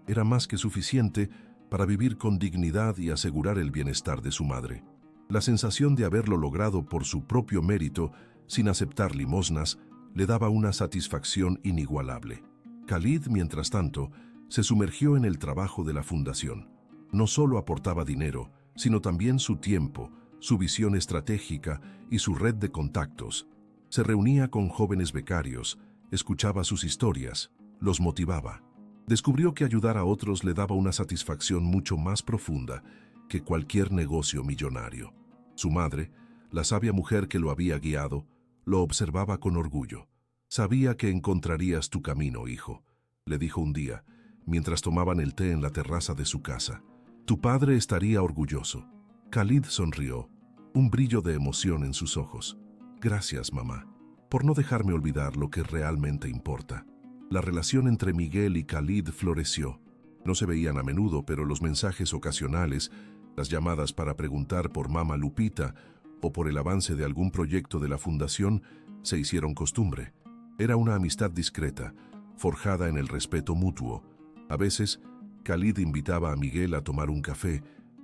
A: era más que suficiente para vivir con dignidad y asegurar el bienestar de su madre. La sensación de haberlo logrado por su propio mérito, sin aceptar limosnas, le daba una satisfacción inigualable. Khalid, mientras tanto, se sumergió en el trabajo de la fundación. No solo aportaba dinero, sino también su tiempo, su visión estratégica y su red de contactos. Se reunía con jóvenes becarios, escuchaba sus historias, los motivaba. Descubrió que ayudar a otros le daba una satisfacción mucho más profunda que cualquier negocio millonario. Su madre, la sabia mujer que lo había guiado, lo observaba con orgullo. «Sabía que encontrarías tu camino, hijo», le dijo un día, mientras tomaban el té en la terraza de su casa. «Tu padre estaría orgulloso». Khalid sonrió, un brillo de emoción en sus ojos. «Gracias, mamá, por no dejarme olvidar lo que realmente importa». La relación entre Miguel y Khalid floreció. No se veían a menudo, pero los mensajes ocasionales, las llamadas para preguntar por Mama Lupita o por el avance de algún proyecto de la fundación, se hicieron costumbre. Era una amistad discreta, forjada en el respeto mutuo. A veces, Khalid invitaba a Miguel a tomar un café,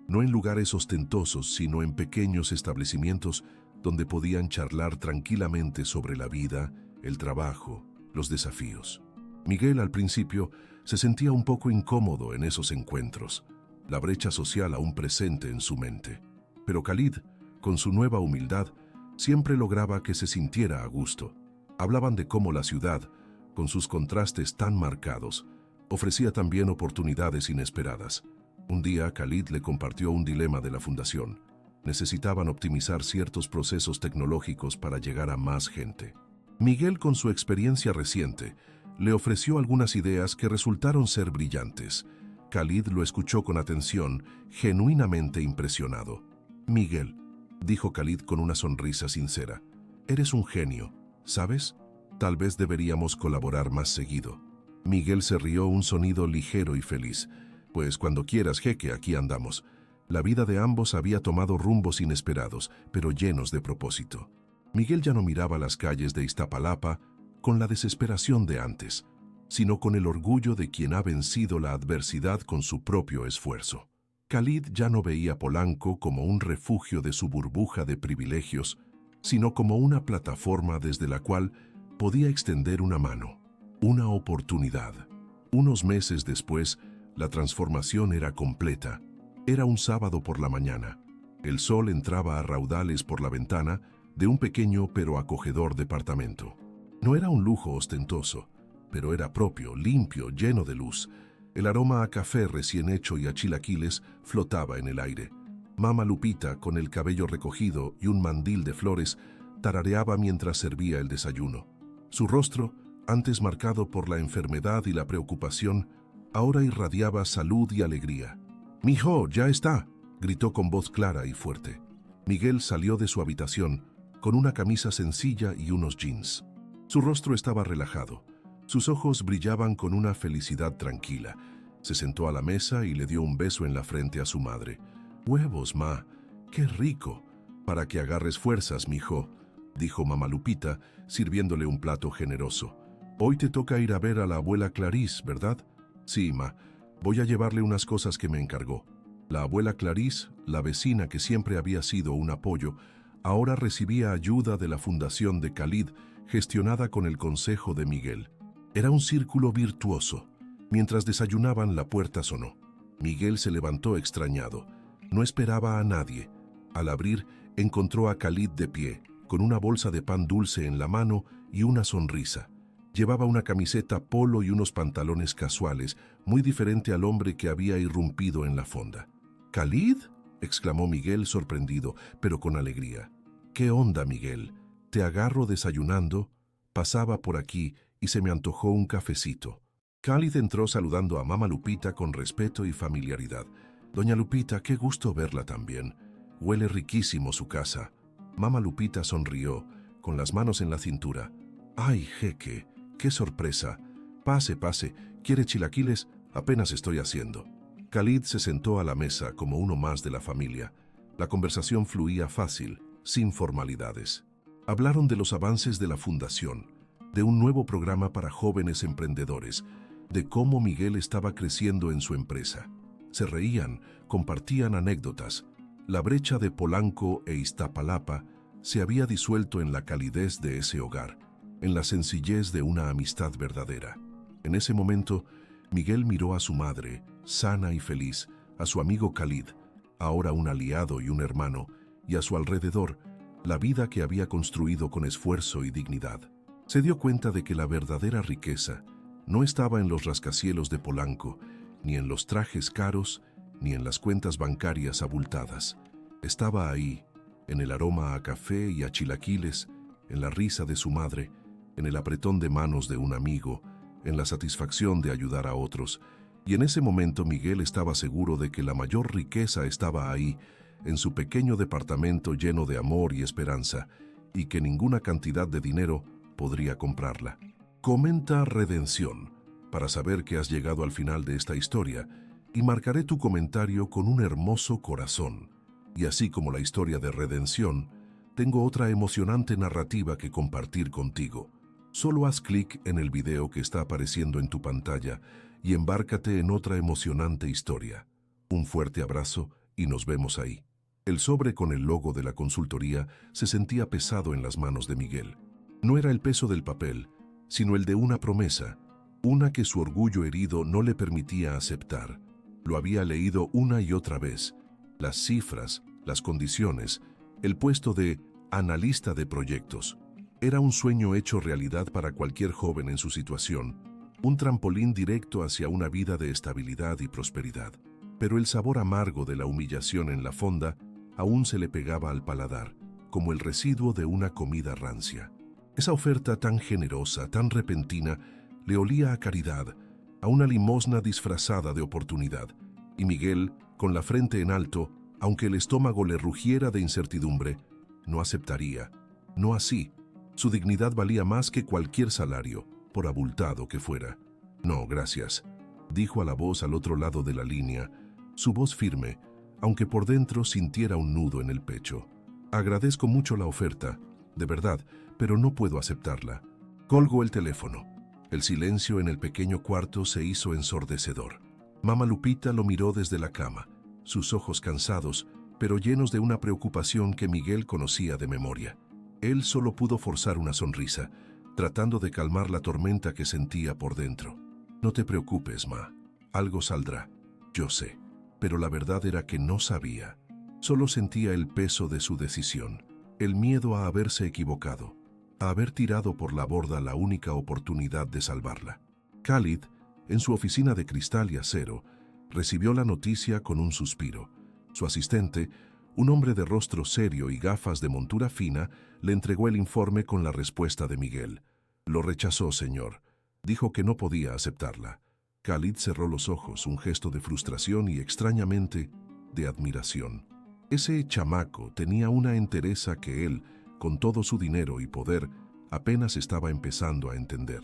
A: no en lugares ostentosos, sino en pequeños establecimientos donde podían charlar tranquilamente sobre la vida, el trabajo, los desafíos. Miguel, al principio, se sentía un poco incómodo en esos encuentros, la brecha social aún presente en su mente. Pero Khalid, con su nueva humildad, siempre lograba que se sintiera a gusto. Hablaban de cómo la ciudad, con sus contrastes tan marcados, ofrecía también oportunidades inesperadas. Un día, Khalid le compartió un dilema de la fundación. Necesitaban optimizar ciertos procesos tecnológicos para llegar a más gente. Miguel, con su experiencia reciente, le ofreció algunas ideas que resultaron ser brillantes. Khalid lo escuchó con atención, genuinamente impresionado. «Miguel», dijo Khalid con una sonrisa sincera, «eres un genio, ¿sabes? Tal vez deberíamos colaborar más seguido». Miguel se rió, un sonido ligero y feliz. «Pues cuando quieras, jeque, aquí andamos». La vida de ambos había tomado rumbos inesperados, pero llenos de propósito. Miguel ya no miraba las calles de Iztapalapa con la desesperación de antes, sino con el orgullo de quien ha vencido la adversidad con su propio esfuerzo. Khalid ya no veía Polanco como un refugio de su burbuja de privilegios, sino como una plataforma desde la cual podía extender una mano, una oportunidad. Unos meses después, la transformación era completa. Era un sábado por la mañana. El sol entraba a raudales por la ventana de un pequeño pero acogedor departamento. No era un lujo ostentoso, pero era propio, limpio, lleno de luz. El aroma a café recién hecho y a chilaquiles flotaba en el aire. Mama Lupita, con el cabello recogido y un mandil de flores, tarareaba mientras servía el desayuno. Su rostro, antes marcado por la enfermedad y la preocupación, ahora irradiaba salud y alegría. «¡Mijo, ya está!», gritó con voz clara y fuerte. Miguel salió de su habitación con una camisa sencilla y unos jeans. Su rostro estaba relajado. Sus ojos brillaban con una felicidad tranquila. Se sentó a la mesa y le dio un beso en la frente a su madre. «Huevos, ma, qué rico. Para que agarres fuerzas, mijo», dijo Mama Lupita, sirviéndole un plato generoso. «Hoy te toca ir a ver a la abuela Clarice, ¿verdad?» «Sí, ma. Voy a llevarle unas cosas que me encargó». La abuela Clarice, la vecina que siempre había sido un apoyo, ahora recibía ayuda de la fundación de Khalid, gestionada con el consejo de Miguel. Era un círculo virtuoso. Mientras desayunaban, la puerta sonó. Miguel se levantó extrañado. No esperaba a nadie. Al abrir, encontró a Khalid de pie, con una bolsa de pan dulce en la mano y una sonrisa. Llevaba una camiseta polo y unos pantalones casuales, muy diferente al hombre que había irrumpido en la fonda. «¿Khalid?», exclamó Miguel sorprendido, pero con alegría. «¿Qué onda, Miguel? Te agarro desayunando. Pasaba por aquí y se me antojó un cafecito». Khalid entró saludando a Mama Lupita con respeto y familiaridad. «Doña Lupita, qué gusto verla también. Huele riquísimo su casa». Mama Lupita sonrió, con las manos en la cintura. «Ay, jeque, qué sorpresa. Pase, pase. ¿Quiere chilaquiles? Apenas estoy haciendo». Khalid se sentó a la mesa como uno más de la familia. La conversación fluía fácil, sin formalidades. Hablaron de los avances de la fundación, de un nuevo programa para jóvenes emprendedores, de cómo Miguel estaba creciendo en su empresa. Se reían, compartían anécdotas. La brecha de Polanco e Iztapalapa se había disuelto en la calidez de ese hogar, en la sencillez de una amistad verdadera. En ese momento, Miguel miró a su madre, sana y feliz, a su amigo Khalid, ahora un aliado y un hermano, y a su alrededor, la vida que había construido con esfuerzo y dignidad. Se dio cuenta de que la verdadera riqueza no estaba en los rascacielos de Polanco, ni en los trajes caros, ni en las cuentas bancarias abultadas. Estaba ahí, en el aroma a café y a chilaquiles, en la risa de su madre, en el apretón de manos de un amigo, en la satisfacción de ayudar a otros. Y en ese momento Miguel estaba seguro de que la mayor riqueza estaba ahí, en su pequeño departamento lleno de amor y esperanza, y que ninguna cantidad de dinero podría comprarla. Comenta Redención para saber que has llegado al final de esta historia, y marcaré tu comentario con un hermoso corazón. Y así como la historia de Redención, tengo otra emocionante narrativa que compartir contigo. Solo haz clic en el video que está apareciendo en tu pantalla y embárcate en otra emocionante historia. Un fuerte abrazo y nos vemos ahí. El sobre con el logo de la consultoría se sentía pesado en las manos de Miguel. No era el peso del papel, sino el de una promesa, una que su orgullo herido no le permitía aceptar. Lo había leído una y otra vez, las cifras, las condiciones, el puesto de analista de proyectos. Era un sueño hecho realidad para cualquier joven en su situación, un trampolín directo hacia una vida de estabilidad y prosperidad. Pero el sabor amargo de la humillación en la fonda aún se le pegaba al paladar, como el residuo de una comida rancia. Esa oferta tan generosa, tan repentina, le olía a caridad, a una limosna disfrazada de oportunidad, y Miguel, con la frente en alto, aunque el estómago le rugiera de incertidumbre, no aceptaría. No así. Su dignidad valía más que cualquier salario, por abultado que fuera. No, gracias, dijo a la voz al otro lado de la línea, su voz firme, aunque por dentro sintiera un nudo en el pecho. Agradezco mucho la oferta, de verdad, pero no puedo aceptarla. Colgó el teléfono. El silencio en el pequeño cuarto se hizo ensordecedor. Mamá Lupita lo miró desde la cama, sus ojos cansados, pero llenos de una preocupación que Miguel conocía de memoria. Él solo pudo forzar una sonrisa, tratando de calmar la tormenta que sentía por dentro. No te preocupes, ma. Algo saldrá. Yo sé. Pero la verdad era que no sabía. Solo sentía el peso de su decisión, el miedo a haberse equivocado, a haber tirado por la borda la única oportunidad de salvarla. Khalid, en su oficina de cristal y acero, recibió la noticia con un suspiro. Su asistente, un hombre de rostro serio y gafas de montura fina, le entregó el informe con la respuesta de Miguel. Lo rechazó, señor. Dijo que no podía aceptarla. Khalid cerró los ojos, un gesto de frustración y, extrañamente, de admiración. Ese chamaco tenía una entereza que él, con todo su dinero y poder, apenas estaba empezando a entender.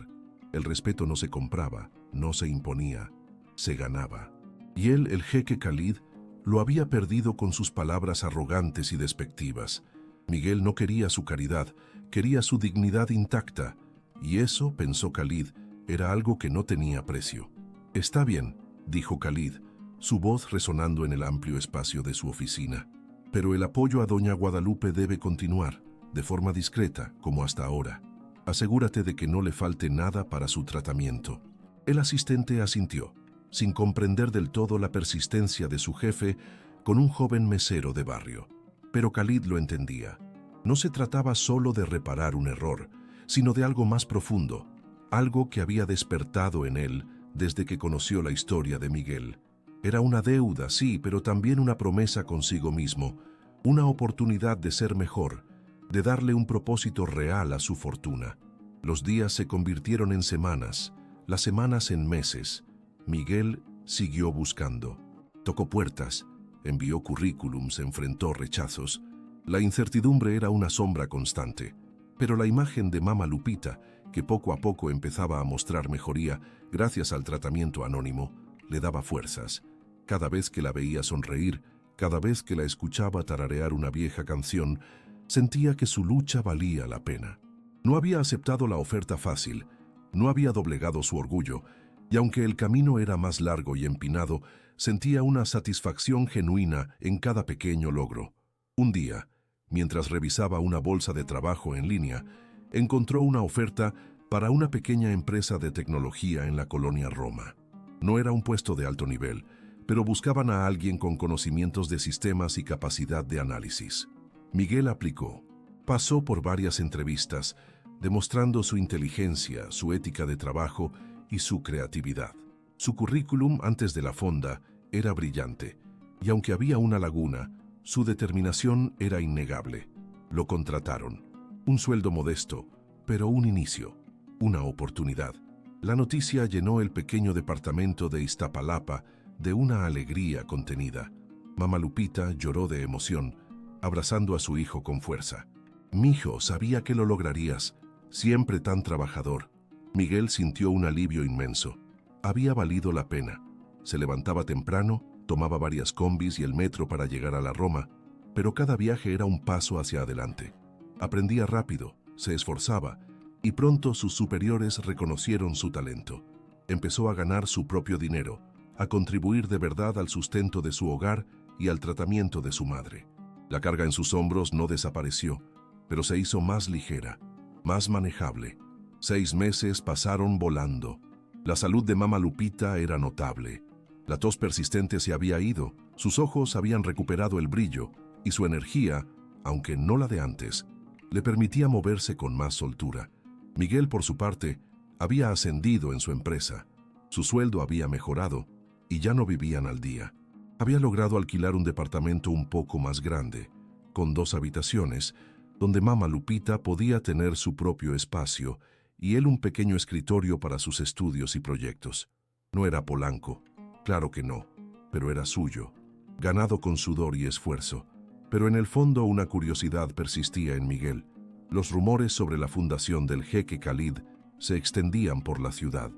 A: El respeto no se compraba, no se imponía, se ganaba. Y él, el jeque Khalid, lo había perdido con sus palabras arrogantes y despectivas. Miguel no quería su caridad, quería su dignidad intacta, y eso, pensó Khalid, era algo que no tenía precio. Está bien, dijo Khalid, su voz resonando en el amplio espacio de su oficina. Pero el apoyo a doña Guadalupe debe continuar, de forma discreta, como hasta ahora. Asegúrate de que no le falte nada para su tratamiento. El asistente asintió, sin comprender del todo la persistencia de su jefe con un joven mesero de barrio. Pero Khalid lo entendía. No se trataba solo de reparar un error, sino de algo más profundo, algo que había despertado en él desde que conoció la historia de Miguel. Era una deuda, sí, pero también una promesa consigo mismo, una oportunidad de ser mejor, de darle un propósito real a su fortuna. Los días se convirtieron en semanas, las semanas en meses. Miguel siguió buscando. Tocó puertas, envió currículums, enfrentó rechazos. La incertidumbre era una sombra constante, pero la imagen de Mama Lupita, que poco a poco empezaba a mostrar mejoría gracias al tratamiento anónimo, le daba fuerzas. Cada vez que la veía sonreír, cada vez que la escuchaba tararear una vieja canción, sentía que su lucha valía la pena. No había aceptado la oferta fácil, no había doblegado su orgullo, Y aunque el camino era más largo y empinado, sentía una satisfacción genuina en cada pequeño logro. Un día, mientras revisaba una bolsa de trabajo en línea, encontró una oferta para una pequeña empresa de tecnología en la colonia Roma. No era un puesto de alto nivel, pero buscaban a alguien con conocimientos de sistemas y capacidad de análisis. Miguel aplicó. Pasó por varias entrevistas, demostrando su inteligencia, su ética de trabajo y su creatividad. Su currículum antes de la fonda era brillante, y aunque había una laguna, su determinación era innegable. Lo contrataron. Un sueldo modesto, pero un inicio, una oportunidad. La noticia llenó el pequeño departamento de Iztapalapa de una alegría contenida. Mamá Lupita lloró de emoción, abrazando a su hijo con fuerza. «Mijo, sabía que lo lograrías, siempre tan trabajador». Miguel sintió un alivio inmenso. Había valido la pena. Se levantaba temprano, tomaba varias combis y el metro para llegar a la Roma, pero cada viaje era un paso hacia adelante. Aprendía rápido, se esforzaba, y pronto sus superiores reconocieron su talento. Empezó a ganar su propio dinero, a contribuir de verdad al sustento de su hogar y al tratamiento de su madre. La carga en sus hombros no desapareció, pero se hizo más ligera, más manejable. 6 meses pasaron volando. La salud de Mamá Lupita era notable. La tos persistente se había ido, sus ojos habían recuperado el brillo y su energía, aunque no la de antes, le permitía moverse con más soltura. Miguel, por su parte, había ascendido en su empresa. Su sueldo había mejorado y ya no vivían al día. Había logrado alquilar un departamento un poco más grande, con 2 habitaciones, donde Mamá Lupita podía tener su propio espacio y él un pequeño escritorio para sus estudios y proyectos. No era Polanco, claro que no, pero era suyo, ganado con sudor y esfuerzo. Pero en el fondo una curiosidad persistía en Miguel. Los rumores sobre la fundación del jeque Khalid se extendían por la ciudad,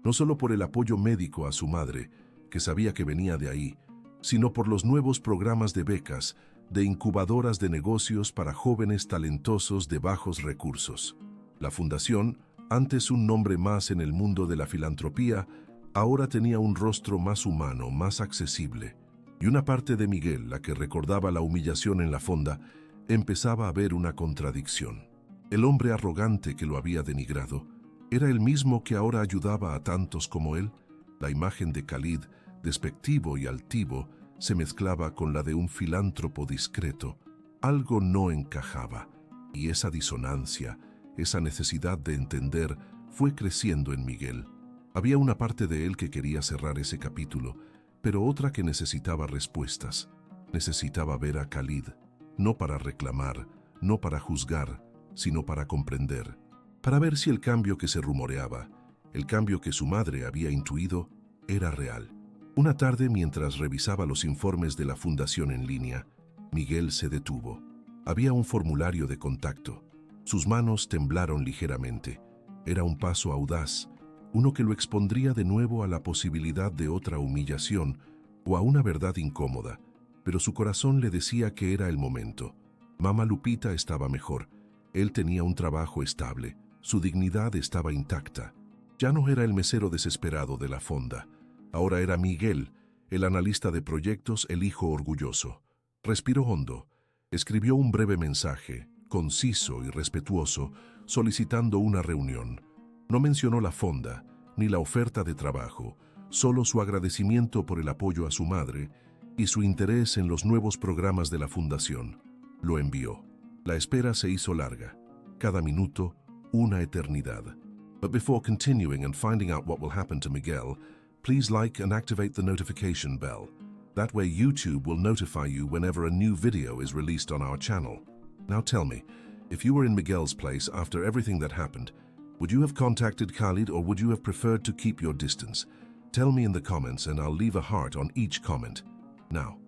A: no solo por el apoyo médico a su madre, que sabía que venía de ahí, sino por los nuevos programas de becas, de incubadoras de negocios para jóvenes talentosos de bajos recursos. La fundación, antes un nombre más en el mundo de la filantropía, ahora tenía un rostro más humano, más accesible. Y una parte de Miguel, la que recordaba la humillación en la fonda, empezaba a ver una contradicción. El hombre arrogante que lo había denigrado era el mismo que ahora ayudaba a tantos como él. La imagen de Khalid, despectivo y altivo, se mezclaba con la de un filántropo discreto. Algo no encajaba, y esa disonancia, esa necesidad de entender, fue creciendo en Miguel. Había una parte de él que quería cerrar ese capítulo, pero otra que necesitaba respuestas. Necesitaba ver a Khalid, no para reclamar, no para juzgar, sino para comprender, para ver si el cambio que se rumoreaba, el cambio que su madre había intuido, era real. Una tarde, mientras revisaba los informes de la fundación en línea, Miguel se detuvo. Había un formulario de contacto. Sus manos temblaron ligeramente. Era un paso audaz, uno que lo expondría de nuevo a la posibilidad de otra humillación o a una verdad incómoda, pero su corazón le decía que era el momento. Mamá Lupita estaba mejor. Él tenía un trabajo estable. Su dignidad estaba intacta. Ya no era el mesero desesperado de la fonda. Ahora era Miguel, el analista de proyectos, el hijo orgulloso. Respiró hondo. Escribió un breve mensaje, conciso y respetuoso, solicitando una reunión. No mencionó la fonda, ni la oferta de trabajo, solo su agradecimiento por el apoyo a su madre y su interés en los nuevos programas de la fundación. Lo envió. La espera se hizo larga. Cada minuto, una eternidad. But before continuing and finding out what will happen to Miguel, please like and activate the notification bell. That way YouTube will notify you whenever a new video is released on our channel. Now tell me, if you were in Miguel's place after everything that happened, would you have contacted Khalid or would you have preferred to keep your distance? Tell me in the comments and I'll leave a heart on each comment. Now,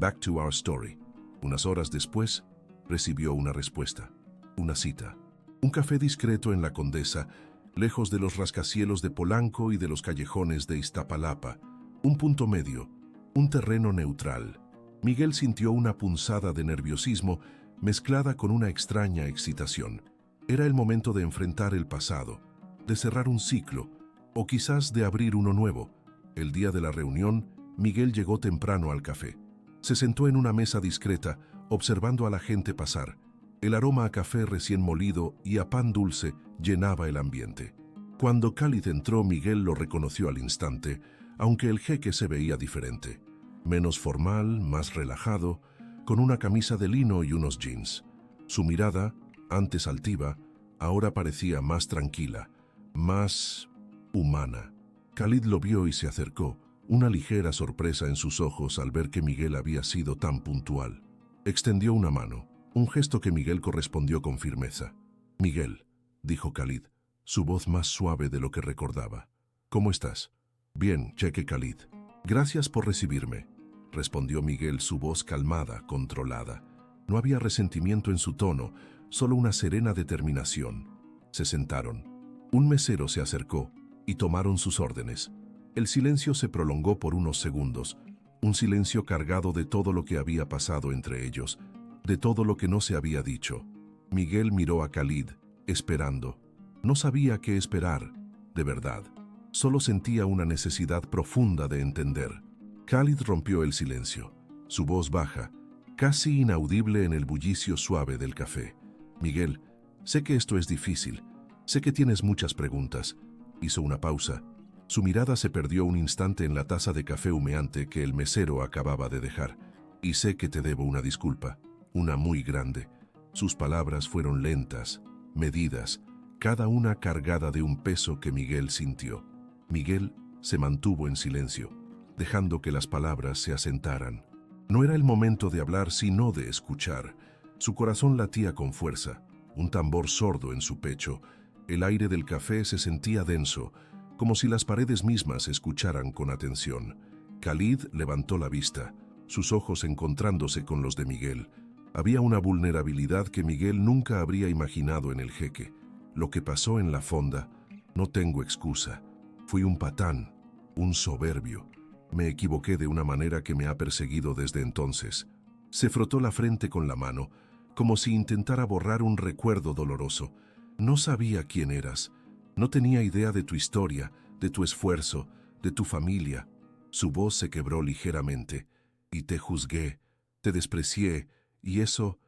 A: back to our story. Unas horas después, recibió una respuesta, una cita. Un café discreto en la Condesa, lejos de los rascacielos de Polanco y de los callejones de Iztapalapa. Un punto medio, un terreno neutral. Miguel sintió una punzada de nerviosismo mezclada con una extraña excitación. Era el momento de enfrentar el pasado, de cerrar un ciclo O quizás de abrir uno nuevo. El día de la reunión, Miguel llegó temprano al café. Se sentó en una mesa discreta, observando a la gente pasar. El aroma a café recién molido y a pan dulce llenaba el ambiente. Cuando Khalid entró, Miguel lo reconoció al instante, aunque el jeque se veía diferente. Menos formal, más relajado, con una camisa de lino y unos jeans. Su mirada, antes altiva, ahora parecía más tranquila, más humana. Khalid lo vio y se acercó, una ligera sorpresa en sus ojos al ver que Miguel había sido tan puntual. Extendió una mano, un gesto que Miguel correspondió con firmeza. «Miguel», dijo Khalid, su voz más suave de lo que recordaba. «¿Cómo estás?» «Bien, jeque Khalid. Gracias por recibirme», respondió Miguel, su voz calmada, controlada. No había resentimiento en su tono, solo una serena determinación. Se sentaron. Un mesero se acercó y tomaron sus órdenes. El silencio se prolongó por unos segundos, un silencio cargado de todo lo que había pasado entre ellos, de todo lo que no se había dicho. Miguel miró a Khalid, esperando. No sabía qué esperar, de verdad. Solo sentía una necesidad profunda de entender. Khalid rompió el silencio, su voz baja, casi inaudible en el bullicio suave del café. «Miguel, sé que esto es difícil, sé que tienes muchas preguntas». Hizo una pausa. Su mirada se perdió un instante en la taza de café humeante que el mesero acababa de dejar. «Y sé que te debo una disculpa, una muy grande». Sus palabras fueron lentas, medidas, cada una cargada de un peso que Miguel sintió. Miguel se mantuvo en silencio, dejando que las palabras se asentaran. No era el momento de hablar, sino de escuchar. Su corazón latía con fuerza, un tambor sordo en su pecho. El aire del café se sentía denso, como si las paredes mismas escucharan con atención. Khalid levantó la vista, sus ojos encontrándose con los de Miguel. Había una vulnerabilidad que Miguel nunca habría imaginado en el jeque. Lo que pasó en la fonda, no tengo excusa. Fui un patán, un soberbio. Me equivoqué de una manera que me ha perseguido desde entonces. Se frotó la frente con la mano, como si intentara borrar un recuerdo doloroso. No sabía quién eras. No tenía idea de tu historia, de tu esfuerzo, de tu familia. Su voz se quebró ligeramente. Y te juzgué, te desprecié, y eso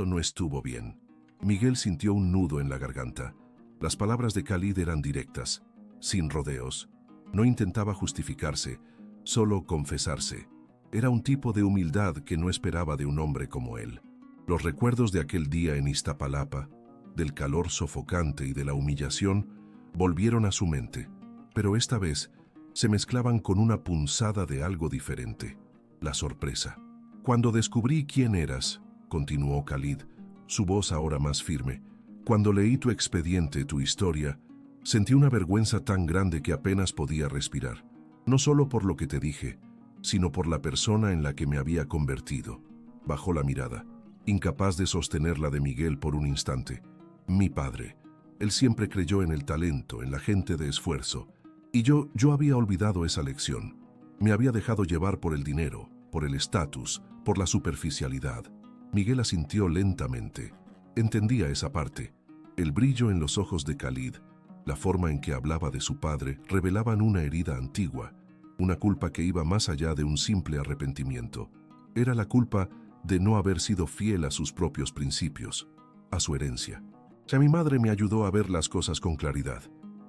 A: no estuvo bien. Miguel sintió un nudo en la garganta. Las palabras de Khalid eran directas, sin rodeos. No intentaba justificarse, solo confesarse. Era un tipo de humildad que no esperaba de un hombre como él. Los recuerdos de aquel día en Iztapalapa, del calor sofocante y de la humillación, volvieron a su mente, pero esta vez se mezclaban con una punzada de algo diferente, la sorpresa. «Cuando descubrí quién eras», continuó Khalid, su voz ahora más firme, «cuando leí tu expediente, tu historia, sentí una vergüenza tan grande que apenas podía respirar, no solo por lo que te dije, sino por la persona en la que me había convertido». Bajó la mirada, incapaz de sostenerla de Miguel por un instante. «Mi padre. Él siempre creyó en el talento, en la gente de esfuerzo. Y yo había olvidado esa lección. Me había dejado llevar por el dinero, por el estatus, por la superficialidad». Miguel asintió lentamente. Entendía esa parte. El brillo en los ojos de Khalid, la forma en que hablaba de su padre, revelaban una herida antigua, una culpa que iba más allá de un simple arrepentimiento. Era la culpa de no haber sido fiel a sus propios principios, a su herencia. «Mi madre me ayudó a ver las cosas con claridad»,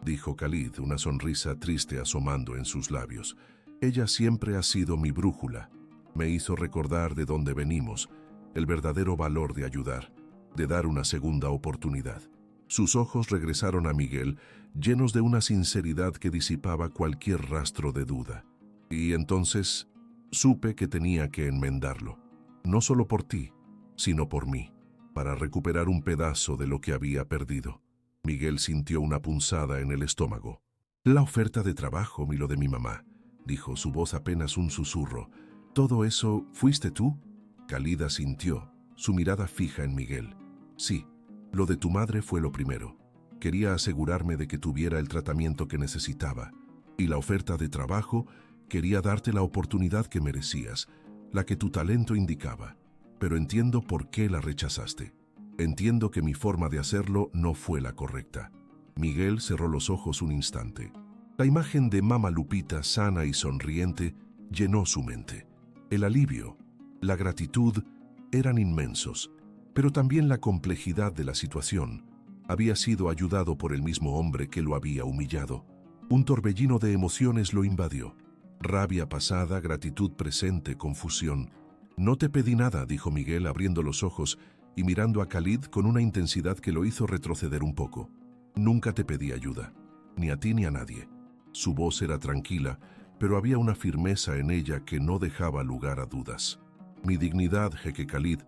A: dijo Khalid, una sonrisa triste asomando en sus labios. «Ella siempre ha sido mi brújula. Me hizo recordar de dónde venimos, el verdadero valor de ayudar, de dar una segunda oportunidad». Sus ojos regresaron a Miguel, llenos de una sinceridad que disipaba cualquier rastro de duda. «Y entonces supe que tenía que enmendarlo, no solo por ti, sino por mí, para recuperar un pedazo de lo que había perdido». Miguel sintió una punzada en el estómago. «La oferta de trabajo y lo de mi mamá», dijo, su voz apenas un susurro. «¿Todo eso fuiste tú?» Khalid asintió, su mirada fija en Miguel. «Sí, lo de tu madre fue lo primero. Quería asegurarme de que tuviera el tratamiento que necesitaba. Y la oferta de trabajo, quería darte la oportunidad que merecías, la que tu talento indicaba. Pero entiendo por qué la rechazaste. Entiendo que mi forma de hacerlo no fue la correcta». Miguel cerró los ojos un instante. La imagen de Mama Lupita sana y sonriente llenó su mente. El alivio, la gratitud eran inmensos, pero también la complejidad de la situación. Había sido ayudado por el mismo hombre que lo había humillado. Un torbellino de emociones lo invadió. Rabia pasada, gratitud presente, confusión. «No te pedí nada», dijo Miguel abriendo los ojos y mirando a Khalid con una intensidad que lo hizo retroceder un poco. «Nunca te pedí ayuda, ni a ti ni a nadie». Su voz era tranquila, pero había una firmeza en ella que no dejaba lugar a dudas. «Mi dignidad, jeque Khalid,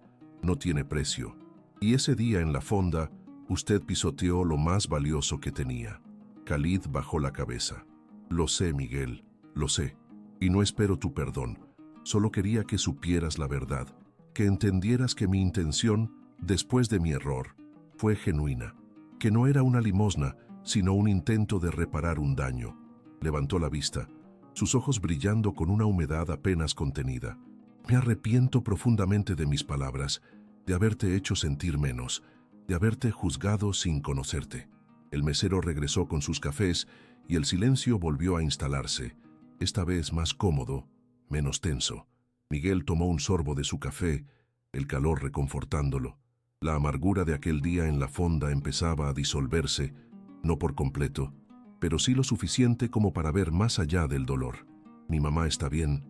A: no tiene precio. Y ese día en la fonda, usted pisoteó lo más valioso que tenía». Khalid bajó la cabeza. «Lo sé, Miguel, lo sé, y no espero tu perdón. Solo quería que supieras la verdad, que entendieras que mi intención, después de mi error, fue genuina, que no era una limosna, sino un intento de reparar un daño». Levantó la vista, sus ojos brillando con una humedad apenas contenida. «Me arrepiento profundamente de mis palabras, de haberte hecho sentir menos, de haberte juzgado sin conocerte». El mesero regresó con sus cafés y el silencio volvió a instalarse, esta vez más cómodo, menos tenso. Miguel tomó un sorbo de su café, el calor reconfortándolo. La amargura de aquel día en la fonda empezaba a disolverse, no por completo, pero sí lo suficiente como para ver más allá del dolor. «Mi mamá está bien»,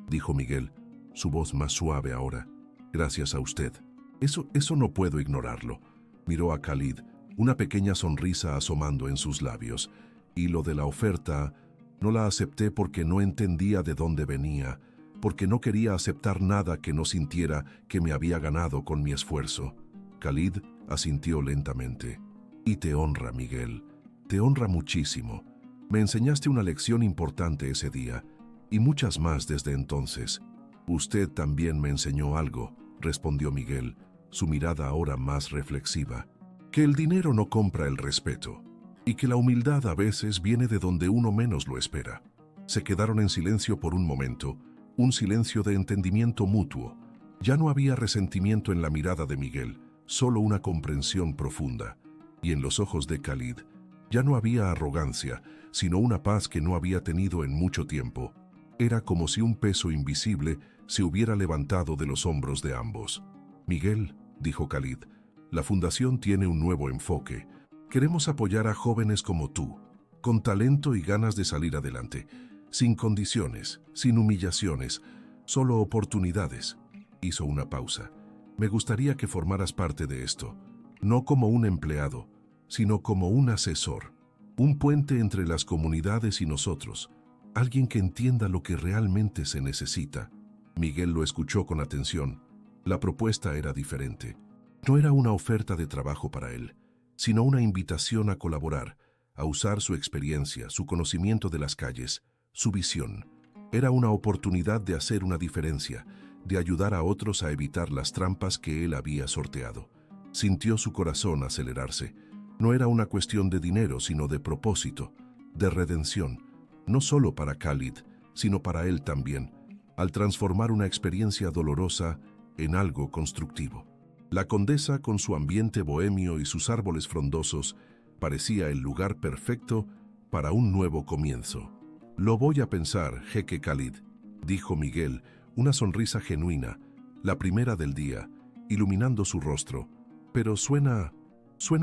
A: dijo Miguel, su voz más suave ahora. «Gracias a usted». Eso no puedo ignorarlo». Miró a Khalid, una pequeña sonrisa asomando en sus labios. «Y lo de la oferta, no la acepté porque no entendía de dónde venía, porque no quería aceptar nada que no sintiera que me había ganado con mi esfuerzo». Khalid asintió lentamente. «Y te honra, Miguel, te honra muchísimo. Me enseñaste una lección importante ese día, y muchas más desde entonces». «Usted también me enseñó algo», respondió Miguel, su mirada ahora más reflexiva. «Que el dinero no compra el respeto, y que la humildad a veces viene de donde uno menos lo espera». Se quedaron en silencio por un momento, un silencio de entendimiento mutuo. Ya no había resentimiento en la mirada de Miguel, solo una comprensión profunda. Y en los ojos de Khalid, ya no había arrogancia, sino una paz que no había tenido en mucho tiempo. Era como si un peso invisible se hubiera levantado de los hombros de ambos. «Miguel», dijo Khalid, «la fundación tiene un nuevo enfoque. Queremos apoyar a jóvenes como tú, con talento y ganas de salir adelante, sin condiciones, sin humillaciones, solo oportunidades». Hizo una pausa. «Me gustaría que formaras parte de esto, no como un empleado, sino como un asesor, un puente entre las comunidades y nosotros, alguien que entienda lo que realmente se necesita». Miguel lo escuchó con atención. La propuesta era diferente. No era una oferta de trabajo para él, sino una invitación a colaborar, a usar su experiencia, su conocimiento de las calles, su visión. Era una oportunidad de hacer una diferencia, de ayudar a otros a evitar las trampas que él había sorteado. Sintió su corazón acelerarse. No era una cuestión de dinero, sino de propósito, de redención, no solo para Khalid, sino para él también, al transformar una experiencia dolorosa en algo constructivo. La Condesa, con su ambiente bohemio y sus árboles frondosos, parecía el lugar perfecto para un nuevo comienzo. «Lo voy a pensar, jeque Khalid», dijo Miguel, una sonrisa genuina, la primera del día, iluminando su rostro. «Pero suena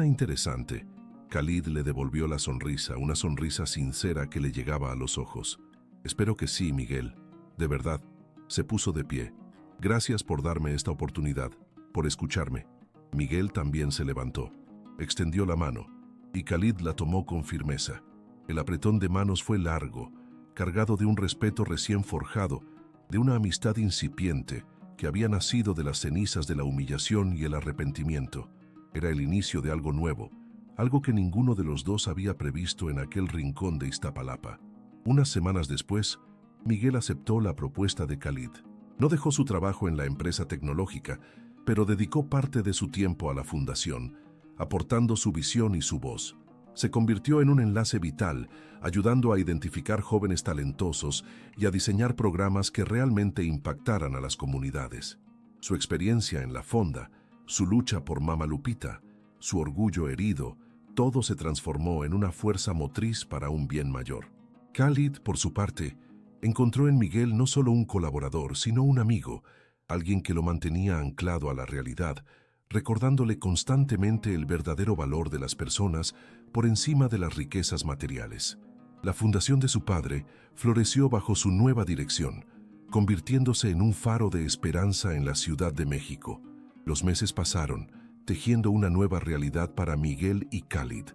A: interesante». Khalid le devolvió la sonrisa, una sonrisa sincera que le llegaba a los ojos. «Espero que sí, Miguel. De verdad». Se puso de pie. «Gracias por darme esta oportunidad, por escucharme». Miguel también se levantó. Extendió la mano, y Khalid la tomó con firmeza. El apretón de manos fue largo, cargado de un respeto recién forjado, de una amistad incipiente que había nacido de las cenizas de la humillación y el arrepentimiento. Era el inicio de algo nuevo, algo que ninguno de los dos había previsto en aquel rincón de Iztapalapa. Unas semanas después, Miguel aceptó la propuesta de Khalid. No dejó su trabajo en la empresa tecnológica, pero dedicó parte de su tiempo a la fundación, aportando su visión y su voz. Se convirtió en un enlace vital, ayudando a identificar jóvenes talentosos y a diseñar programas que realmente impactaran a las comunidades. Su experiencia en la fonda, su lucha por Mama Lupita, su orgullo herido, todo se transformó en una fuerza motriz para un bien mayor. Khalid, por su parte, encontró en Miguel no solo un colaborador, sino un amigo, alguien que lo mantenía anclado a la realidad, recordándole constantemente el verdadero valor de las personas por encima de las riquezas materiales. La fundación de su padre floreció bajo su nueva dirección, convirtiéndose en un faro de esperanza en la Ciudad de México. Los meses pasaron, tejiendo una nueva realidad para Miguel y Khalid.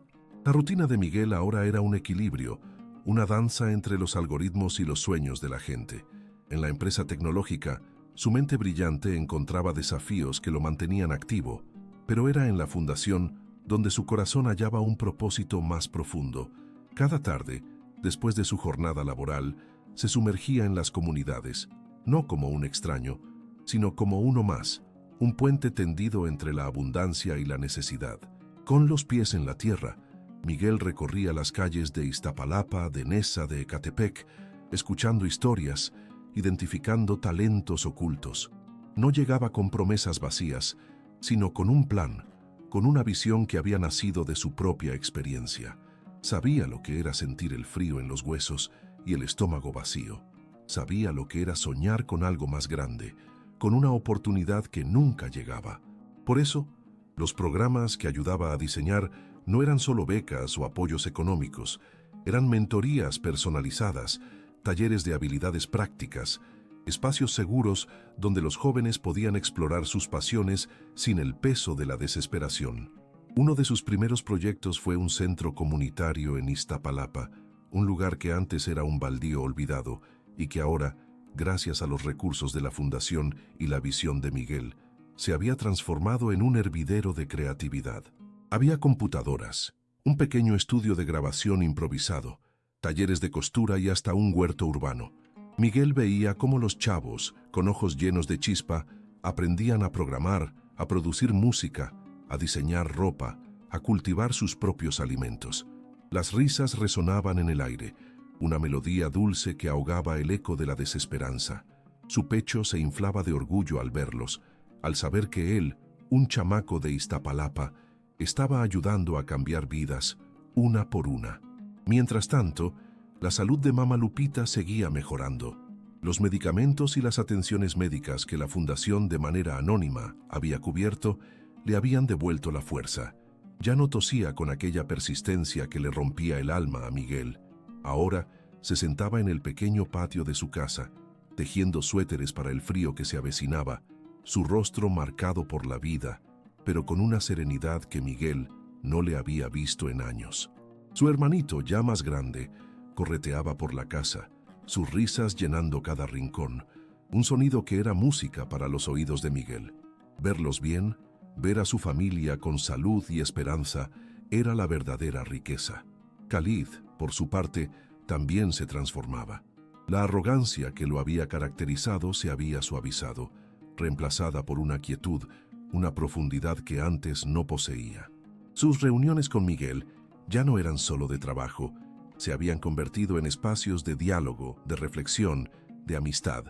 A: La rutina de Miguel ahora era un equilibrio, una danza entre los algoritmos y los sueños de la gente. En la empresa tecnológica, su mente brillante encontraba desafíos que lo mantenían activo, pero era en la fundación donde su corazón hallaba un propósito más profundo. Cada tarde, después de su jornada laboral, se sumergía en las comunidades, no como un extraño, sino como uno más, un puente tendido entre la abundancia y la necesidad. Con los pies en la tierra, Miguel recorría las calles de Iztapalapa, de Neza, de Ecatepec, escuchando historias, identificando talentos ocultos. No llegaba con promesas vacías, sino con un plan, con una visión que había nacido de su propia experiencia. Sabía lo que era sentir el frío en los huesos y el estómago vacío. Sabía lo que era soñar con algo más grande, con una oportunidad que nunca llegaba. Por eso, los programas que ayudaba a diseñar no eran solo becas o apoyos económicos, eran mentorías personalizadas, talleres de habilidades prácticas, espacios seguros donde los jóvenes podían explorar sus pasiones sin el peso de la desesperación. Uno de sus primeros proyectos fue un centro comunitario en Iztapalapa, un lugar que antes era un baldío olvidado y que ahora, gracias a los recursos de la Fundación y la visión de Miguel, se había transformado en un hervidero de creatividad. Había computadoras, un pequeño estudio de grabación improvisado, talleres de costura y hasta un huerto urbano. Miguel veía cómo los chavos, con ojos llenos de chispa, aprendían a programar, a producir música, a diseñar ropa, a cultivar sus propios alimentos. Las risas resonaban en el aire, una melodía dulce que ahogaba el eco de la desesperanza. Su pecho se inflaba de orgullo al verlos, al saber que él, un chamaco de Iztapalapa, estaba ayudando a cambiar vidas, una por una. Mientras tanto, la salud de Mama Lupita seguía mejorando. Los medicamentos y las atenciones médicas que la Fundación de manera anónima había cubierto le habían devuelto la fuerza. Ya no tosía con aquella persistencia que le rompía el alma a Miguel. Ahora se sentaba en el pequeño patio de su casa, tejiendo suéteres para el frío que se avecinaba, su rostro marcado por la vida, pero con una serenidad que Miguel no le había visto en años. Su hermanito, ya más grande, correteaba por la casa, sus risas llenando cada rincón, un sonido que era música para los oídos de Miguel. Verlos bien, ver a su familia con salud y esperanza, era la verdadera riqueza. Khalid, por su parte, también se transformaba. La arrogancia que lo había caracterizado se había suavizado, reemplazada por una quietud, una profundidad que antes no poseía. Sus reuniones con Miguel ya no eran solo de trabajo, se habían convertido en espacios de diálogo, de reflexión, de amistad.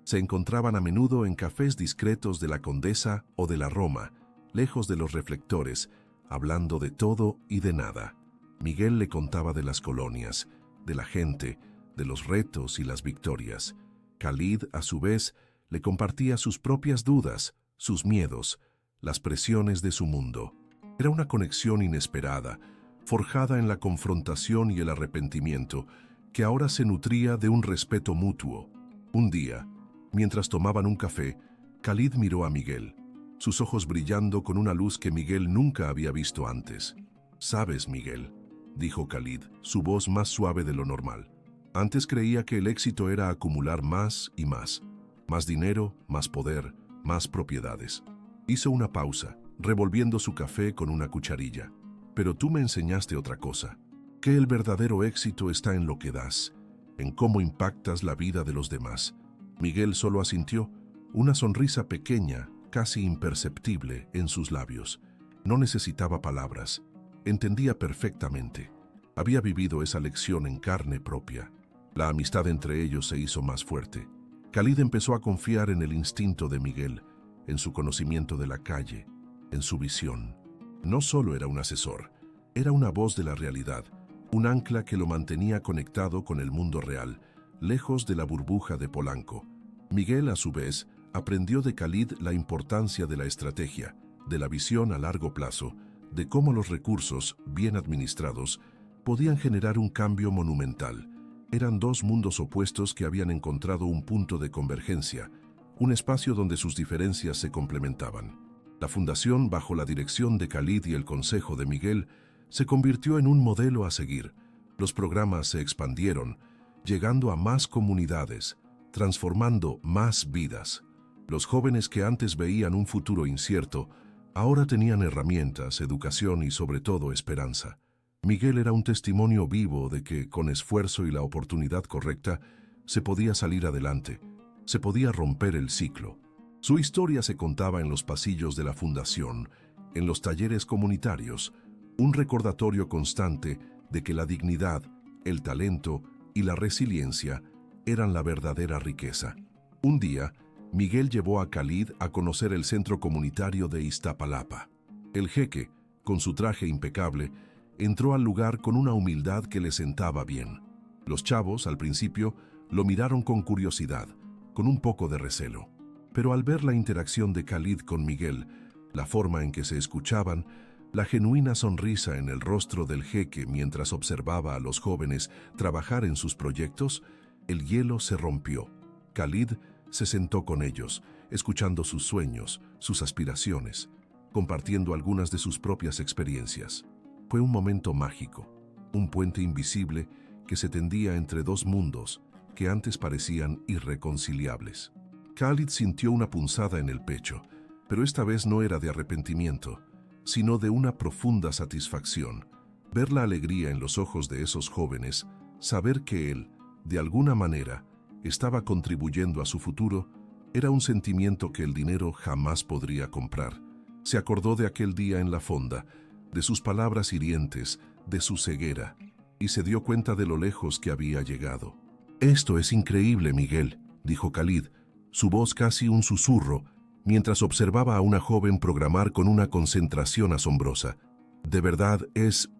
A: Se encontraban a menudo en cafés discretos de la Condesa o de la Roma, lejos de los reflectores, hablando de todo y de nada. Miguel le contaba de las colonias, de la gente, de los retos y las victorias. Khalid, a su vez, le compartía sus propias dudas, sus miedos, las presiones de su mundo. Era una conexión inesperada, forjada en la confrontación y el arrepentimiento, que ahora se nutría de un respeto mutuo. Un día, mientras tomaban un café, Khalid miró a Miguel, sus ojos brillando con una luz que Miguel nunca había visto antes. «Sabes, Miguel», dijo Khalid, su voz más suave de lo normal. «Antes creía que el éxito era acumular más y más. Más dinero, más poder, más propiedades». Hizo una pausa, revolviendo su café con una cucharilla. «Pero tú me enseñaste otra cosa, que el verdadero éxito está en lo que das, en cómo impactas la vida de los demás». Miguel solo asintió, una sonrisa pequeña, casi imperceptible, en sus labios. No necesitaba palabras. Entendía perfectamente. Había vivido esa lección en carne propia. La amistad entre ellos se hizo más fuerte. Khalid empezó a confiar en el instinto de Miguel, en su conocimiento de la calle, en su visión. No solo era un asesor, era una voz de la realidad, un ancla que lo mantenía conectado con el mundo real, lejos de la burbuja de Polanco. Miguel, a su vez, aprendió de Khalid la importancia de la estrategia, de la visión a largo plazo, de cómo los recursos, bien administrados, podían generar un cambio monumental. Eran dos mundos opuestos que habían encontrado un punto de convergencia, un espacio donde sus diferencias se complementaban. La fundación, bajo la dirección de Khalid y el consejo de Miguel, se convirtió en un modelo a seguir. Los programas se expandieron, llegando a más comunidades, transformando más vidas. Los jóvenes que antes veían un futuro incierto, ahora tenían herramientas, educación y sobre todo esperanza. Miguel era un testimonio vivo de que, con esfuerzo y la oportunidad correcta, se podía salir adelante, se podía romper el ciclo. Su historia se contaba en los pasillos de la fundación, en los talleres comunitarios, un recordatorio constante de que la dignidad, el talento y la resiliencia eran la verdadera riqueza. Un día, Miguel llevó a Khalid a conocer el centro comunitario de Iztapalapa. El jeque, con su traje impecable, entró al lugar con una humildad que le sentaba bien. Los chavos, al principio, lo miraron con curiosidad, con un poco de recelo. Pero al ver la interacción de Khalid con Miguel, la forma en que se escuchaban, la genuina sonrisa en el rostro del jeque mientras observaba a los jóvenes trabajar en sus proyectos, el hielo se rompió. Khalid se sentó con ellos, escuchando sus sueños, sus aspiraciones, compartiendo algunas de sus propias experiencias. Fue un momento mágico, un puente invisible que se tendía entre dos mundos que antes parecían irreconciliables. Khalid sintió una punzada en el pecho, pero esta vez no era de arrepentimiento, sino de una profunda satisfacción. Ver la alegría en los ojos de esos jóvenes, saber que él, de alguna manera, estaba contribuyendo a su futuro, era un sentimiento que el dinero jamás podría comprar. Se acordó de aquel día en la fonda, de sus palabras hirientes, de su ceguera, y se dio cuenta de lo lejos que había llegado. «Esto es increíble, Miguel», dijo Khalid, su voz casi un susurro, mientras observaba a una joven programar con una concentración asombrosa. «De verdad es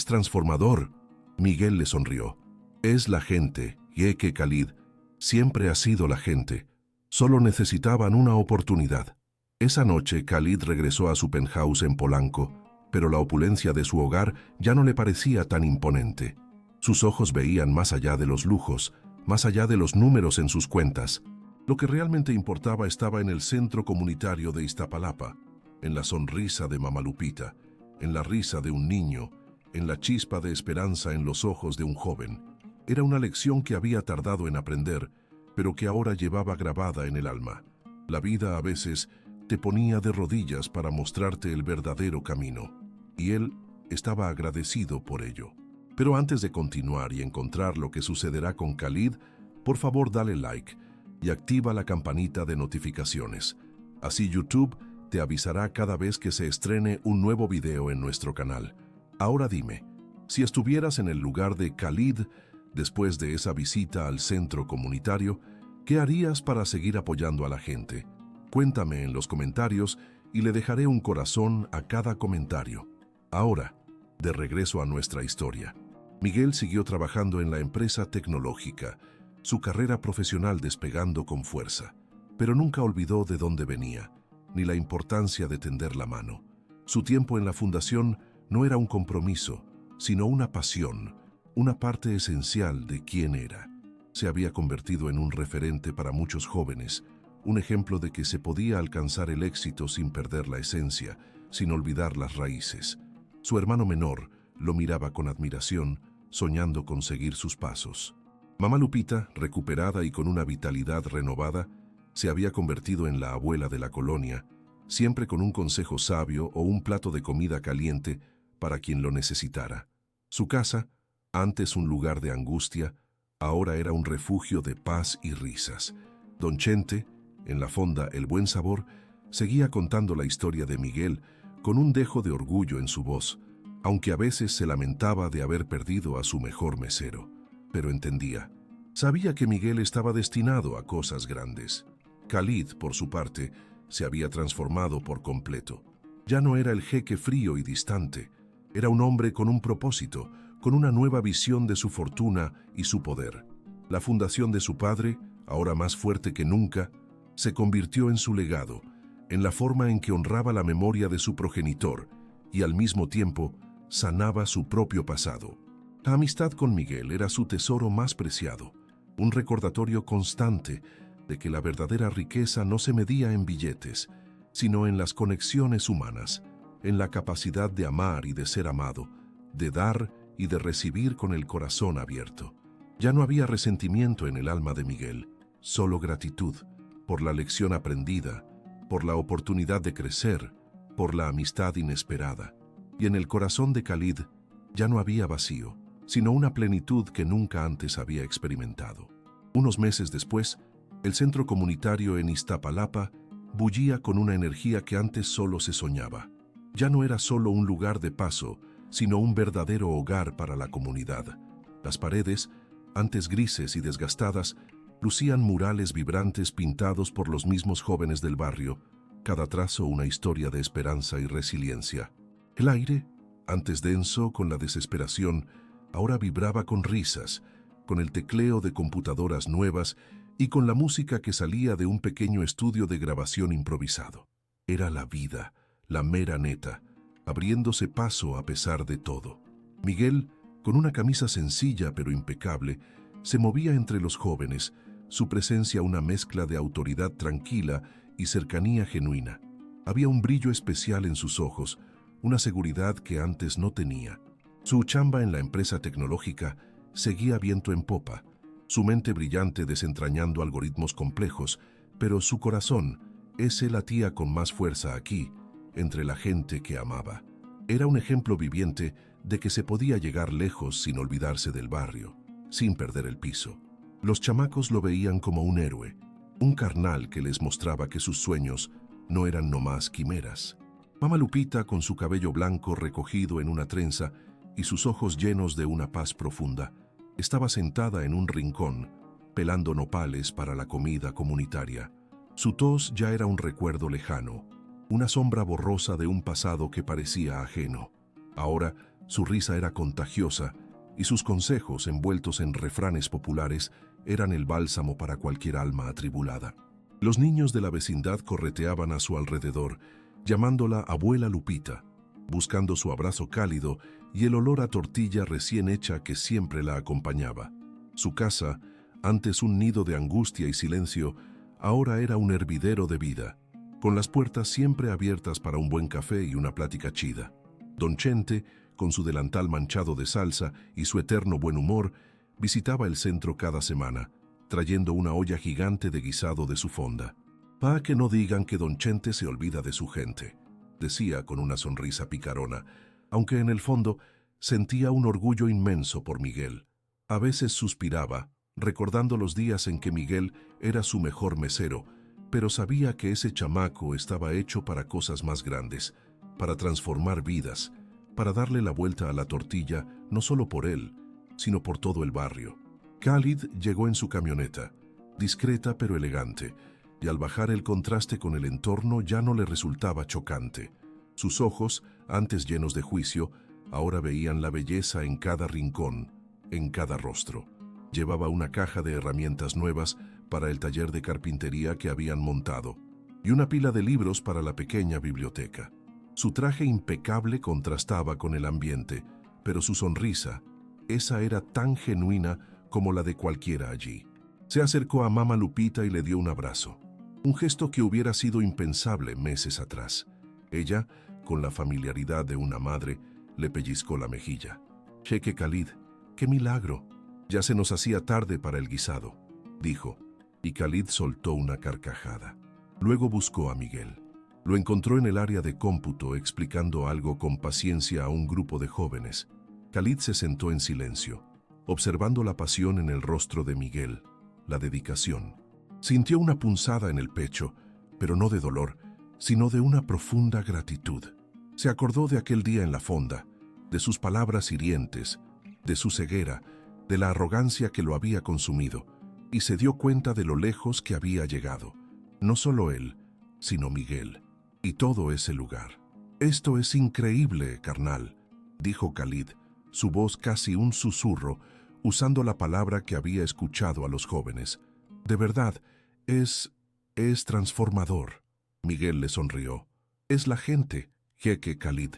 A: transformador». Miguel le sonrió. «Es la gente, Jeque Khalid. Siempre ha sido la gente. Solo necesitaban una oportunidad». Esa noche, Khalid regresó a su penthouse en Polanco, pero la opulencia de su hogar ya no le parecía tan imponente. Sus ojos veían más allá de los lujos, más allá de los números en sus cuentas. Lo que realmente importaba estaba en el centro comunitario de Iztapalapa, en la sonrisa de Mamá Lupita, en la risa de un niño, en la chispa de esperanza en los ojos de un joven. Era una lección que había tardado en aprender, pero que ahora llevaba grabada en el alma. La vida a veces te ponía de rodillas para mostrarte el verdadero camino, y él estaba agradecido por ello. Pero antes de continuar y encontrar lo que sucederá con Khalid, por favor dale like y activa la campanita de notificaciones. Así YouTube te avisará cada vez que se estrene un nuevo video en nuestro canal. Ahora dime, si estuvieras en el lugar de Khalid después de esa visita al centro comunitario, ¿qué harías para seguir apoyando a la gente? Cuéntame en los comentarios y le dejaré un corazón a cada comentario. Ahora, de regreso a nuestra historia. Miguel siguió trabajando en la empresa tecnológica, su carrera profesional despegando con fuerza, pero nunca olvidó de dónde venía, ni la importancia de tender la mano. Su tiempo en la fundación no era un compromiso, sino una pasión, una parte esencial de quién era. Se había convertido en un referente para muchos jóvenes, un ejemplo de que se podía alcanzar el éxito sin perder la esencia, sin olvidar las raíces. Su hermano menor lo miraba con admiración, soñando con seguir sus pasos. Mamá Lupita, recuperada y con una vitalidad renovada, se había convertido en la abuela de la colonia, siempre con un consejo sabio o un plato de comida caliente para quien lo necesitara. Su casa, antes un lugar de angustia, ahora era un refugio de paz y risas. Don Chente, en la fonda El Buen Sabor, seguía contando la historia de Miguel con un dejo de orgullo en su voz, aunque a veces se lamentaba de haber perdido a su mejor mesero. Pero entendía. Sabía que Miguel estaba destinado a cosas grandes. Khalid, por su parte, se había transformado por completo. Ya no era el jeque frío y distante. Era un hombre con un propósito, con una nueva visión de su fortuna y su poder. La fundación de su padre, ahora más fuerte que nunca, se convirtió en su legado, en la forma en que honraba la memoria de su progenitor y al mismo tiempo sanaba su propio pasado. La amistad con Miguel era su tesoro más preciado, un recordatorio constante de que la verdadera riqueza no se medía en billetes, sino en las conexiones humanas, en la capacidad de amar y de ser amado, de dar y de recibir con el corazón abierto. Ya no había resentimiento en el alma de Miguel, solo gratitud por la lección aprendida, por la oportunidad de crecer, por la amistad inesperada. Y en el corazón de Khalid ya no había vacío, sino una plenitud que nunca antes había experimentado. Unos meses después, el centro comunitario en Iztapalapa bullía con una energía que antes solo se soñaba. Ya no era solo un lugar de paso, sino un verdadero hogar para la comunidad. Las paredes, antes grises y desgastadas, lucían murales vibrantes pintados por los mismos jóvenes del barrio, cada trazo una historia de esperanza y resiliencia. El aire, antes denso con la desesperación, ahora vibraba con risas, con el tecleo de computadoras nuevas y con la música que salía de un pequeño estudio de grabación improvisado. Era la vida, la mera neta, abriéndose paso a pesar de todo. Miguel, con una camisa sencilla pero impecable, se movía entre los jóvenes, su presencia una mezcla de autoridad tranquila y cercanía genuina. Había un brillo especial en sus ojos, una seguridad que antes no tenía. Su chamba en la empresa tecnológica seguía viento en popa, su mente brillante desentrañando algoritmos complejos, pero su corazón, ese latía con más fuerza aquí, entre la gente que amaba. Era un ejemplo viviente de que se podía llegar lejos sin olvidarse del barrio, sin perder el piso. Los chamacos lo veían como un héroe, un carnal que les mostraba que sus sueños no eran nomás quimeras. Mama Lupita, con su cabello blanco recogido en una trenza y sus ojos llenos de una paz profunda, estaba sentada en un rincón, pelando nopales para la comida comunitaria. Su tos ya era un recuerdo lejano, una sombra borrosa de un pasado que parecía ajeno. Ahora su risa era contagiosa y sus consejos, envueltos en refranes populares, eran el bálsamo para cualquier alma atribulada. Los niños de la vecindad correteaban a su alrededor, llamándola Abuela Lupita, buscando su abrazo cálido y el olor a tortilla recién hecha que siempre la acompañaba. Su casa, antes un nido de angustia y silencio, ahora era un hervidero de vida, con las puertas siempre abiertas para un buen café y una plática chida. Don Chente, con su delantal manchado de salsa y su eterno buen humor, visitaba el centro cada semana, trayendo una olla gigante de guisado de su fonda. «Pa' que no digan que Don Chente se olvida de su gente», decía con una sonrisa picarona, aunque en el fondo sentía un orgullo inmenso por Miguel. A veces suspiraba, recordando los días en que Miguel era su mejor mesero, pero sabía que ese chamaco estaba hecho para cosas más grandes, para transformar vidas, para darle la vuelta a la tortilla, no solo por él, sino por todo el barrio. Khalid llegó en su camioneta, discreta pero elegante, y al bajar el contraste con el entorno ya no le resultaba chocante. Sus ojos, antes llenos de juicio, ahora veían la belleza en cada rincón, en cada rostro. Llevaba una caja de herramientas nuevas para el taller de carpintería que habían montado, y una pila de libros para la pequeña biblioteca. Su traje impecable contrastaba con el ambiente, pero su sonrisa, esa era tan genuina como la de cualquiera allí. Se acercó a Mama Lupita y le dio un abrazo, un gesto que hubiera sido impensable meses atrás. Ella, con la familiaridad de una madre, le pellizcó la mejilla. «Cheque Khalid, qué milagro. Ya se nos hacía tarde para el guisado», dijo, y Khalid soltó una carcajada. Luego buscó a Miguel. Lo encontró en el área de cómputo explicando algo con paciencia a un grupo de jóvenes. Khalid se sentó en silencio, observando la pasión en el rostro de Miguel, la dedicación. Sintió una punzada en el pecho, pero no de dolor, sino de una profunda gratitud. Se acordó de aquel día en la fonda, de sus palabras hirientes, de su ceguera, de la arrogancia que lo había consumido, y se dio cuenta de lo lejos que había llegado. No solo él, sino Miguel, y todo ese lugar. «Esto es increíble, carnal», dijo Khalid, su voz casi un susurro, usando la palabra que había escuchado a los jóvenes. De verdad, es transformador. Miguel le sonrió. Es la gente, jeque Khalid.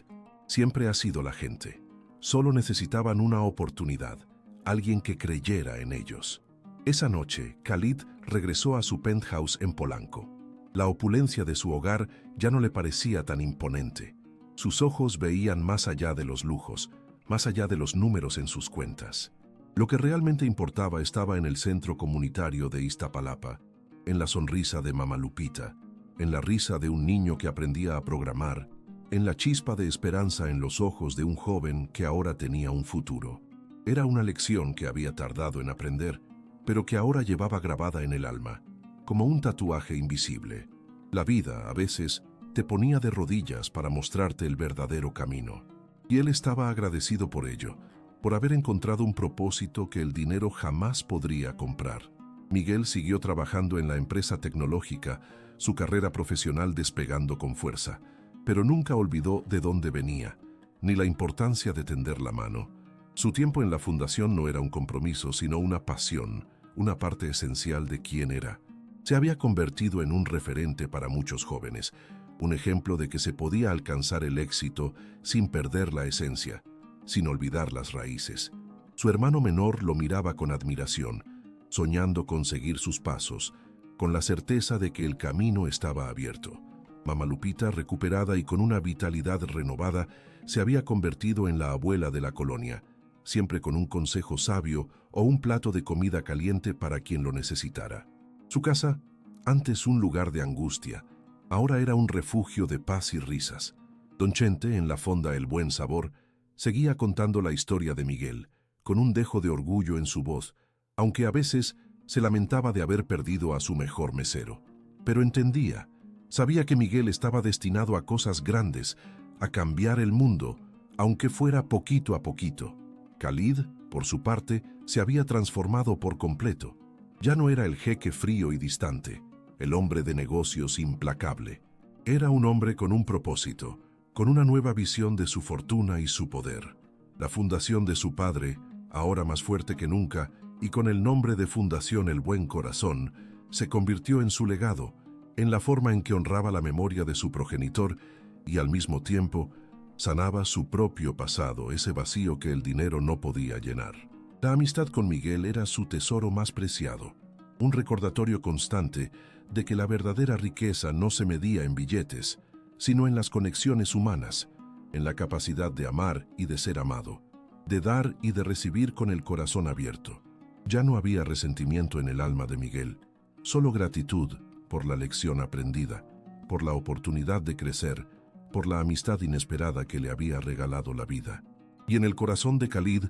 A: Siempre ha sido la gente. Solo necesitaban una oportunidad, alguien que creyera en ellos. Esa noche, Khalid regresó a su penthouse en Polanco. La opulencia de su hogar ya no le parecía tan imponente. Sus ojos veían más allá de los lujos, más allá de los números en sus cuentas. Lo que realmente importaba estaba en el centro comunitario de Iztapalapa, en la sonrisa de Mama Lupita, en la risa de un niño que aprendía a programar, en la chispa de esperanza en los ojos de un joven que ahora tenía un futuro. Era una lección que había tardado en aprender, pero que ahora llevaba grabada en el alma, como un tatuaje invisible. La vida, a veces, te ponía de rodillas para mostrarte el verdadero camino. Y él estaba agradecido por ello, por haber encontrado un propósito que el dinero jamás podría comprar. Miguel siguió trabajando en la empresa tecnológica, su carrera profesional despegando con fuerza, pero nunca olvidó de dónde venía, ni la importancia de tender la mano. Su tiempo en la fundación no era un compromiso, sino una pasión, una parte esencial de quién era. Se había convertido en un referente para muchos jóvenes, un ejemplo de que se podía alcanzar el éxito sin perder la esencia, sin olvidar las raíces. Su hermano menor lo miraba con admiración, soñando con seguir sus pasos, con la certeza de que el camino estaba abierto. Mama Lupita, recuperada y con una vitalidad renovada, se había convertido en la abuela de la colonia, siempre con un consejo sabio o un plato de comida caliente para quien lo necesitara. Su casa, antes un lugar de angustia, ahora era un refugio de paz y risas. Don Chente, en la fonda El Buen Sabor, seguía contando la historia de Miguel, con un dejo de orgullo en su voz, aunque a veces se lamentaba de haber perdido a su mejor mesero. Pero entendía, sabía que Miguel estaba destinado a cosas grandes, a cambiar el mundo, aunque fuera poquito a poquito. Khalid, por su parte, se había transformado por completo. Ya no era el jeque frío y distante, el hombre de negocios implacable. Era un hombre con un propósito, con una nueva visión de su fortuna y su poder. La fundación de su padre, ahora más fuerte que nunca, y con el nombre de Fundación El Buen Corazón, se convirtió en su legado, en la forma en que honraba la memoria de su progenitor y al mismo tiempo sanaba su propio pasado, ese vacío que el dinero no podía llenar. La amistad con Miguel era su tesoro más preciado, un recordatorio constante de que la verdadera riqueza no se medía en billetes, sino en las conexiones humanas, en la capacidad de amar y de ser amado, de dar y de recibir con el corazón abierto. Ya no había resentimiento en el alma de Miguel, solo gratitud por la lección aprendida, por la oportunidad de crecer, por la amistad inesperada que le había regalado la vida. Y en el corazón de Khalid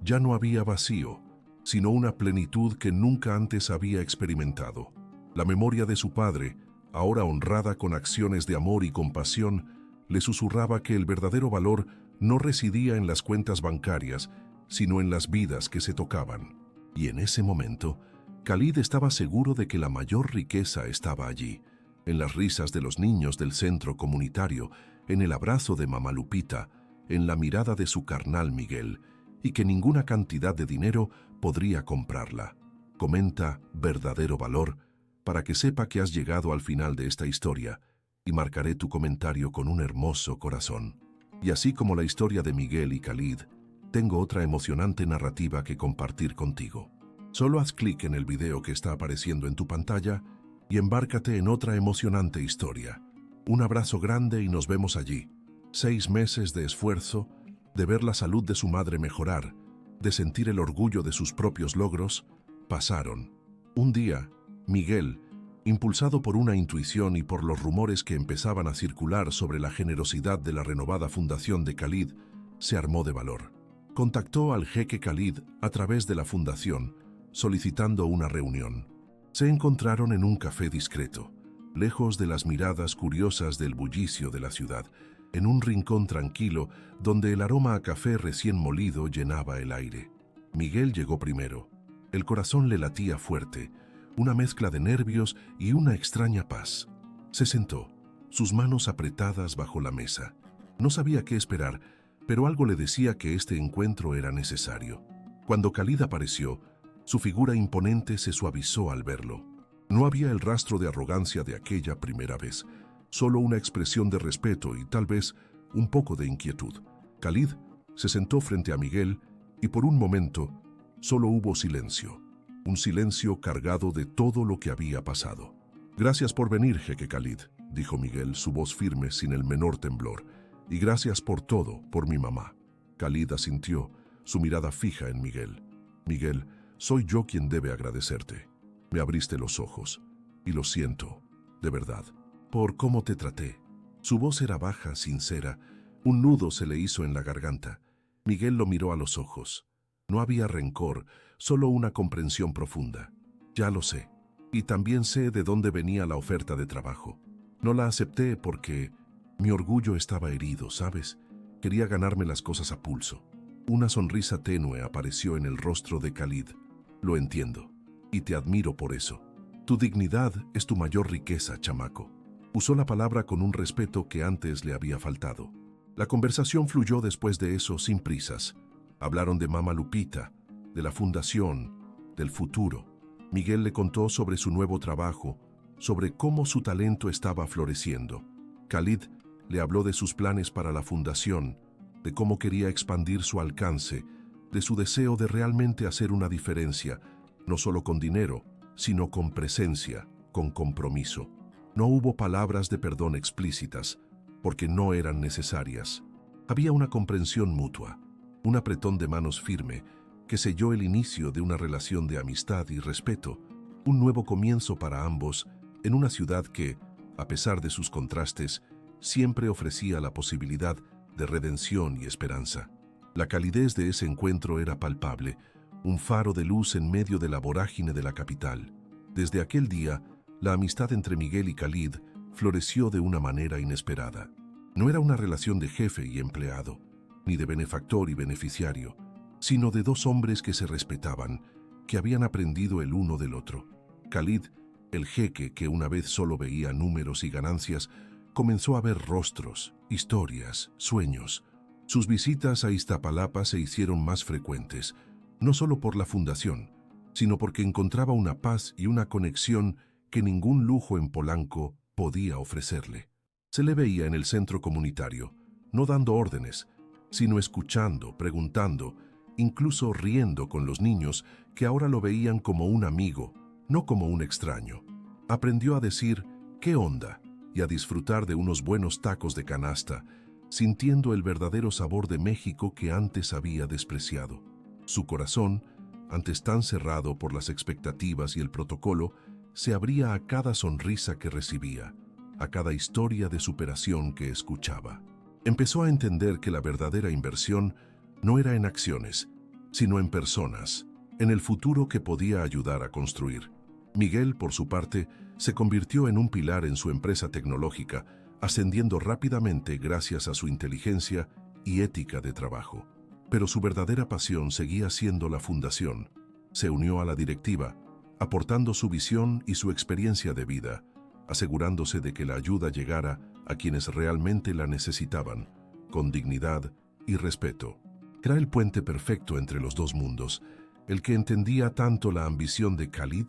A: ya no había vacío, sino una plenitud que nunca antes había experimentado. La memoria de su padre, ahora honrada con acciones de amor y compasión, le susurraba que el verdadero valor no residía en las cuentas bancarias, sino en las vidas que se tocaban. Y en ese momento, Khalid estaba seguro de que la mayor riqueza estaba allí, en las risas de los niños del centro comunitario, en el abrazo de Mama Lupita, en la mirada de su carnal Miguel, y que ninguna cantidad de dinero podría comprarla. Comenta verdadero valor para que sepa que has llegado al final de esta historia y marcaré tu comentario con un hermoso corazón. Y así como la historia de Miguel y Khalid, tengo otra emocionante narrativa que compartir contigo. Solo haz clic en el video que está apareciendo en tu pantalla y embárcate en otra emocionante historia. Un abrazo grande y nos vemos allí. 6 meses de esfuerzo, de ver la salud de su madre mejorar, de sentir el orgullo de sus propios logros, pasaron. Un día, Miguel, impulsado por una intuición y por los rumores que empezaban a circular sobre la generosidad de la renovada fundación de Khalid, se armó de valor. Contactó al jeque Khalid a través de la fundación, solicitando una reunión. Se encontraron en un café discreto, lejos de las miradas curiosas del bullicio de la ciudad, en un rincón tranquilo donde el aroma a café recién molido llenaba el aire. Miguel llegó primero. El corazón le latía fuerte, una mezcla de nervios y una extraña paz. Se sentó, sus manos apretadas bajo la mesa. No sabía qué esperar, pero algo le decía que este encuentro era necesario. Cuando Khalid apareció, su figura imponente se suavizó al verlo. No había el rastro de arrogancia de aquella primera vez, solo una expresión de respeto y tal vez un poco de inquietud. Khalid se sentó frente a Miguel y por un momento solo hubo silencio, un silencio cargado de todo lo que había pasado. «Gracias por venir, jeque Khalid», dijo Miguel, su voz firme sin el menor temblor. «Y gracias por todo, por mi mamá». Khalid asintió, su mirada fija en Miguel. «Miguel, soy yo quien debe agradecerte. Me abriste los ojos, y lo siento, de verdad, por cómo te traté». Su voz era baja, sincera, un nudo se le hizo en la garganta. Miguel lo miró a los ojos. No había rencor, solo una comprensión profunda. «Ya lo sé, y también sé de dónde venía la oferta de trabajo. No la acepté porque mi orgullo estaba herido, ¿sabes? Quería ganarme las cosas a pulso». Una sonrisa tenue apareció en el rostro de Khalid. «Lo entiendo, y te admiro por eso. Tu dignidad es tu mayor riqueza, chamaco». Usó la palabra con un respeto que antes le había faltado. La conversación fluyó después de eso sin prisas. Hablaron de Mama Lupita, de la fundación, del futuro. Miguel le contó sobre su nuevo trabajo, sobre cómo su talento estaba floreciendo. Khalid le habló de sus planes para la fundación, de cómo quería expandir su alcance, de su deseo de realmente hacer una diferencia, no solo con dinero, sino con presencia, con compromiso. No hubo palabras de perdón explícitas, porque no eran necesarias. Había una comprensión mutua, un apretón de manos firme, que selló el inicio de una relación de amistad y respeto, un nuevo comienzo para ambos en una ciudad que, a pesar de sus contrastes, siempre ofrecía la posibilidad de redención y esperanza. La calidez de ese encuentro era palpable, un faro de luz en medio de la vorágine de la capital. Desde aquel día, la amistad entre Miguel y Khalid floreció de una manera inesperada. No era una relación de jefe y empleado, ni de benefactor y beneficiario, sino de dos hombres que se respetaban, que habían aprendido el uno del otro. Khalid, el jeque que una vez solo veía números y ganancias, comenzó a ver rostros, historias, sueños. Sus visitas a Iztapalapa se hicieron más frecuentes, no solo por la fundación, sino porque encontraba una paz y una conexión que ningún lujo en Polanco podía ofrecerle. Se le veía en el centro comunitario, no dando órdenes, sino escuchando, preguntando, incluso riendo con los niños que ahora lo veían como un amigo, no como un extraño. Aprendió a decir «¿qué onda?» y a disfrutar de unos buenos tacos de canasta, sintiendo el verdadero sabor de México que antes había despreciado. Su corazón, antes tan cerrado por las expectativas y el protocolo, se abría a cada sonrisa que recibía, a cada historia de superación que escuchaba. Empezó a entender que la verdadera inversión no era en acciones, sino en personas, en el futuro que podía ayudar a construir. Miguel, por su parte, se convirtió en un pilar en su empresa tecnológica, ascendiendo rápidamente gracias a su inteligencia y ética de trabajo. Pero su verdadera pasión seguía siendo la fundación. Se unió a la directiva, aportando su visión y su experiencia de vida, asegurándose de que la ayuda llegara a quienes realmente la necesitaban, con dignidad y respeto. Era el puente perfecto entre los dos mundos, el que entendía tanto la ambición de Khalid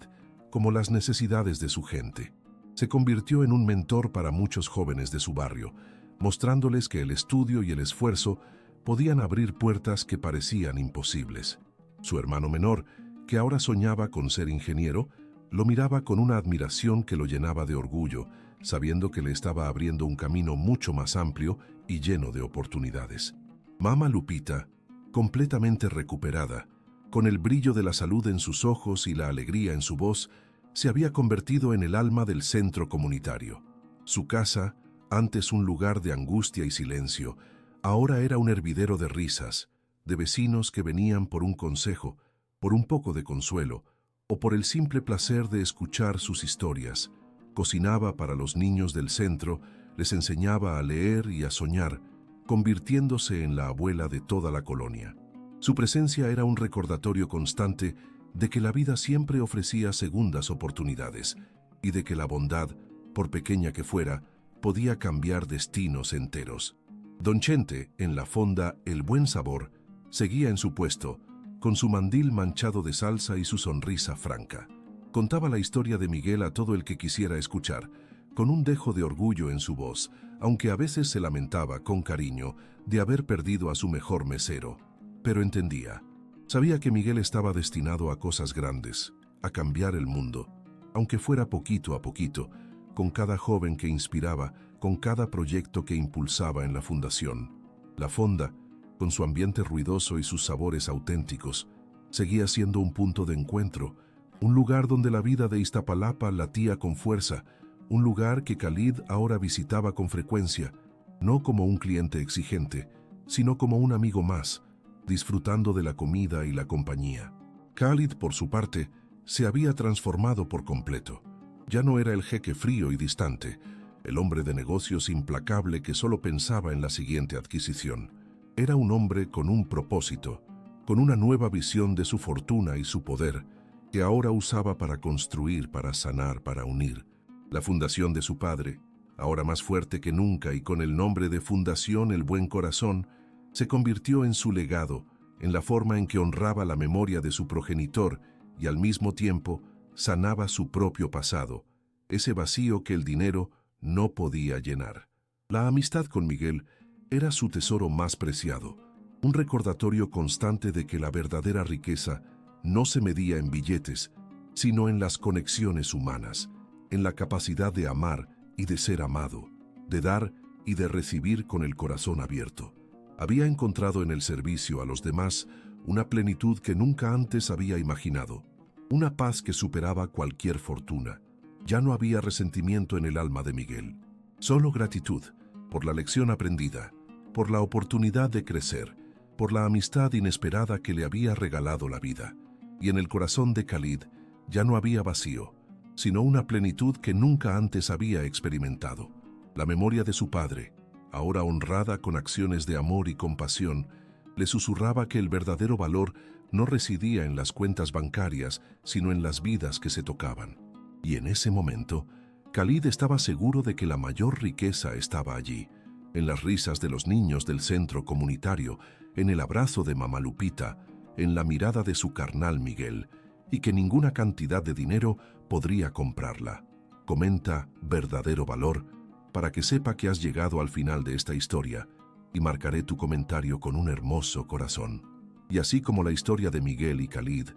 A: como las necesidades de su gente. Se convirtió en un mentor para muchos jóvenes de su barrio, mostrándoles que el estudio y el esfuerzo podían abrir puertas que parecían imposibles. Su hermano menor, que ahora soñaba con ser ingeniero, lo miraba con una admiración que lo llenaba de orgullo, sabiendo que le estaba abriendo un camino mucho más amplio y lleno de oportunidades. Mama Lupita, completamente recuperada, con el brillo de la salud en sus ojos y la alegría en su voz, se había convertido en el alma del centro comunitario. Su casa, antes un lugar de angustia y silencio, ahora era un hervidero de risas, de vecinos que venían por un consejo, por un poco de consuelo, o por el simple placer de escuchar sus historias. Cocinaba para los niños del centro, les enseñaba a leer y a soñar, convirtiéndose en la abuela de toda la colonia. Su presencia era un recordatorio constante de que la vida siempre ofrecía segundas oportunidades y de que la bondad, por pequeña que fuera, podía cambiar destinos enteros. Don Chente, en la fonda El Buen Sabor, seguía en su puesto, con su mandil manchado de salsa y su sonrisa franca. Contaba la historia de Miguel a todo el que quisiera escuchar, con un dejo de orgullo en su voz, aunque a veces se lamentaba con cariño de haber perdido a su mejor mesero. Pero entendía. Sabía que Miguel estaba destinado a cosas grandes, a cambiar el mundo, aunque fuera poquito a poquito, con cada joven que inspiraba, con cada proyecto que impulsaba en la fundación. La fonda, con su ambiente ruidoso y sus sabores auténticos, seguía siendo un punto de encuentro, un lugar donde la vida de Iztapalapa latía con fuerza, un lugar que Khalid ahora visitaba con frecuencia, no como un cliente exigente, sino como un amigo más, disfrutando de la comida y la compañía. Khalid, por su parte, se había transformado por completo. Ya no era el jeque frío y distante, el hombre de negocios implacable que solo pensaba en la siguiente adquisición. Era un hombre con un propósito, con una nueva visión de su fortuna y su poder, que ahora usaba para construir, para sanar, para unir. La fundación de su padre, ahora más fuerte que nunca y con el nombre de Fundación El Buen Corazón, se convirtió en su legado, en la forma en que honraba la memoria de su progenitor y al mismo tiempo sanaba su propio pasado, ese vacío que el dinero no podía llenar. La amistad con Miguel era su tesoro más preciado, un recordatorio constante de que la verdadera riqueza no se medía en billetes, sino en las conexiones humanas, en la capacidad de amar y de ser amado, de dar y de recibir con el corazón abierto. Había encontrado en el servicio a los demás una plenitud que nunca antes había imaginado, una paz que superaba cualquier fortuna. Ya no había resentimiento en el alma de Miguel, solo gratitud por la lección aprendida, por la oportunidad de crecer, por la amistad inesperada que le había regalado la vida. Y en el corazón de Khalid ya no había vacío, sino una plenitud que nunca antes había experimentado. La memoria de su padre, ahora honrada con acciones de amor y compasión, le susurraba que el verdadero valor no residía en las cuentas bancarias, sino en las vidas que se tocaban. Y en ese momento, Khalid estaba seguro de que la mayor riqueza estaba allí, en las risas de los niños del centro comunitario, en el abrazo de mamá Lupita, en la mirada de su carnal Miguel, y que ninguna cantidad de dinero podría comprarla. Comenta Verdadero Valor para que sepa que has llegado al final de esta historia y marcaré tu comentario con un hermoso corazón. Y así como la historia de Miguel y Khalid,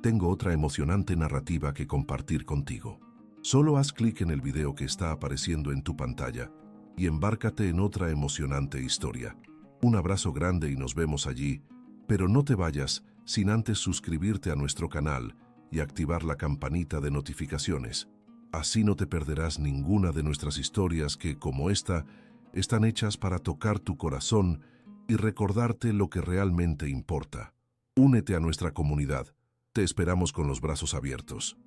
A: tengo otra emocionante narrativa que compartir contigo. Solo haz clic en el video que está apareciendo en tu pantalla y embárcate en otra emocionante historia. Un abrazo grande y nos vemos allí, pero no te vayas sin antes suscribirte a nuestro canal y activar la campanita de notificaciones. Así no te perderás ninguna de nuestras historias que, como esta, están hechas para tocar tu corazón y recordarte lo que realmente importa. Únete a nuestra comunidad. Te esperamos con los brazos abiertos.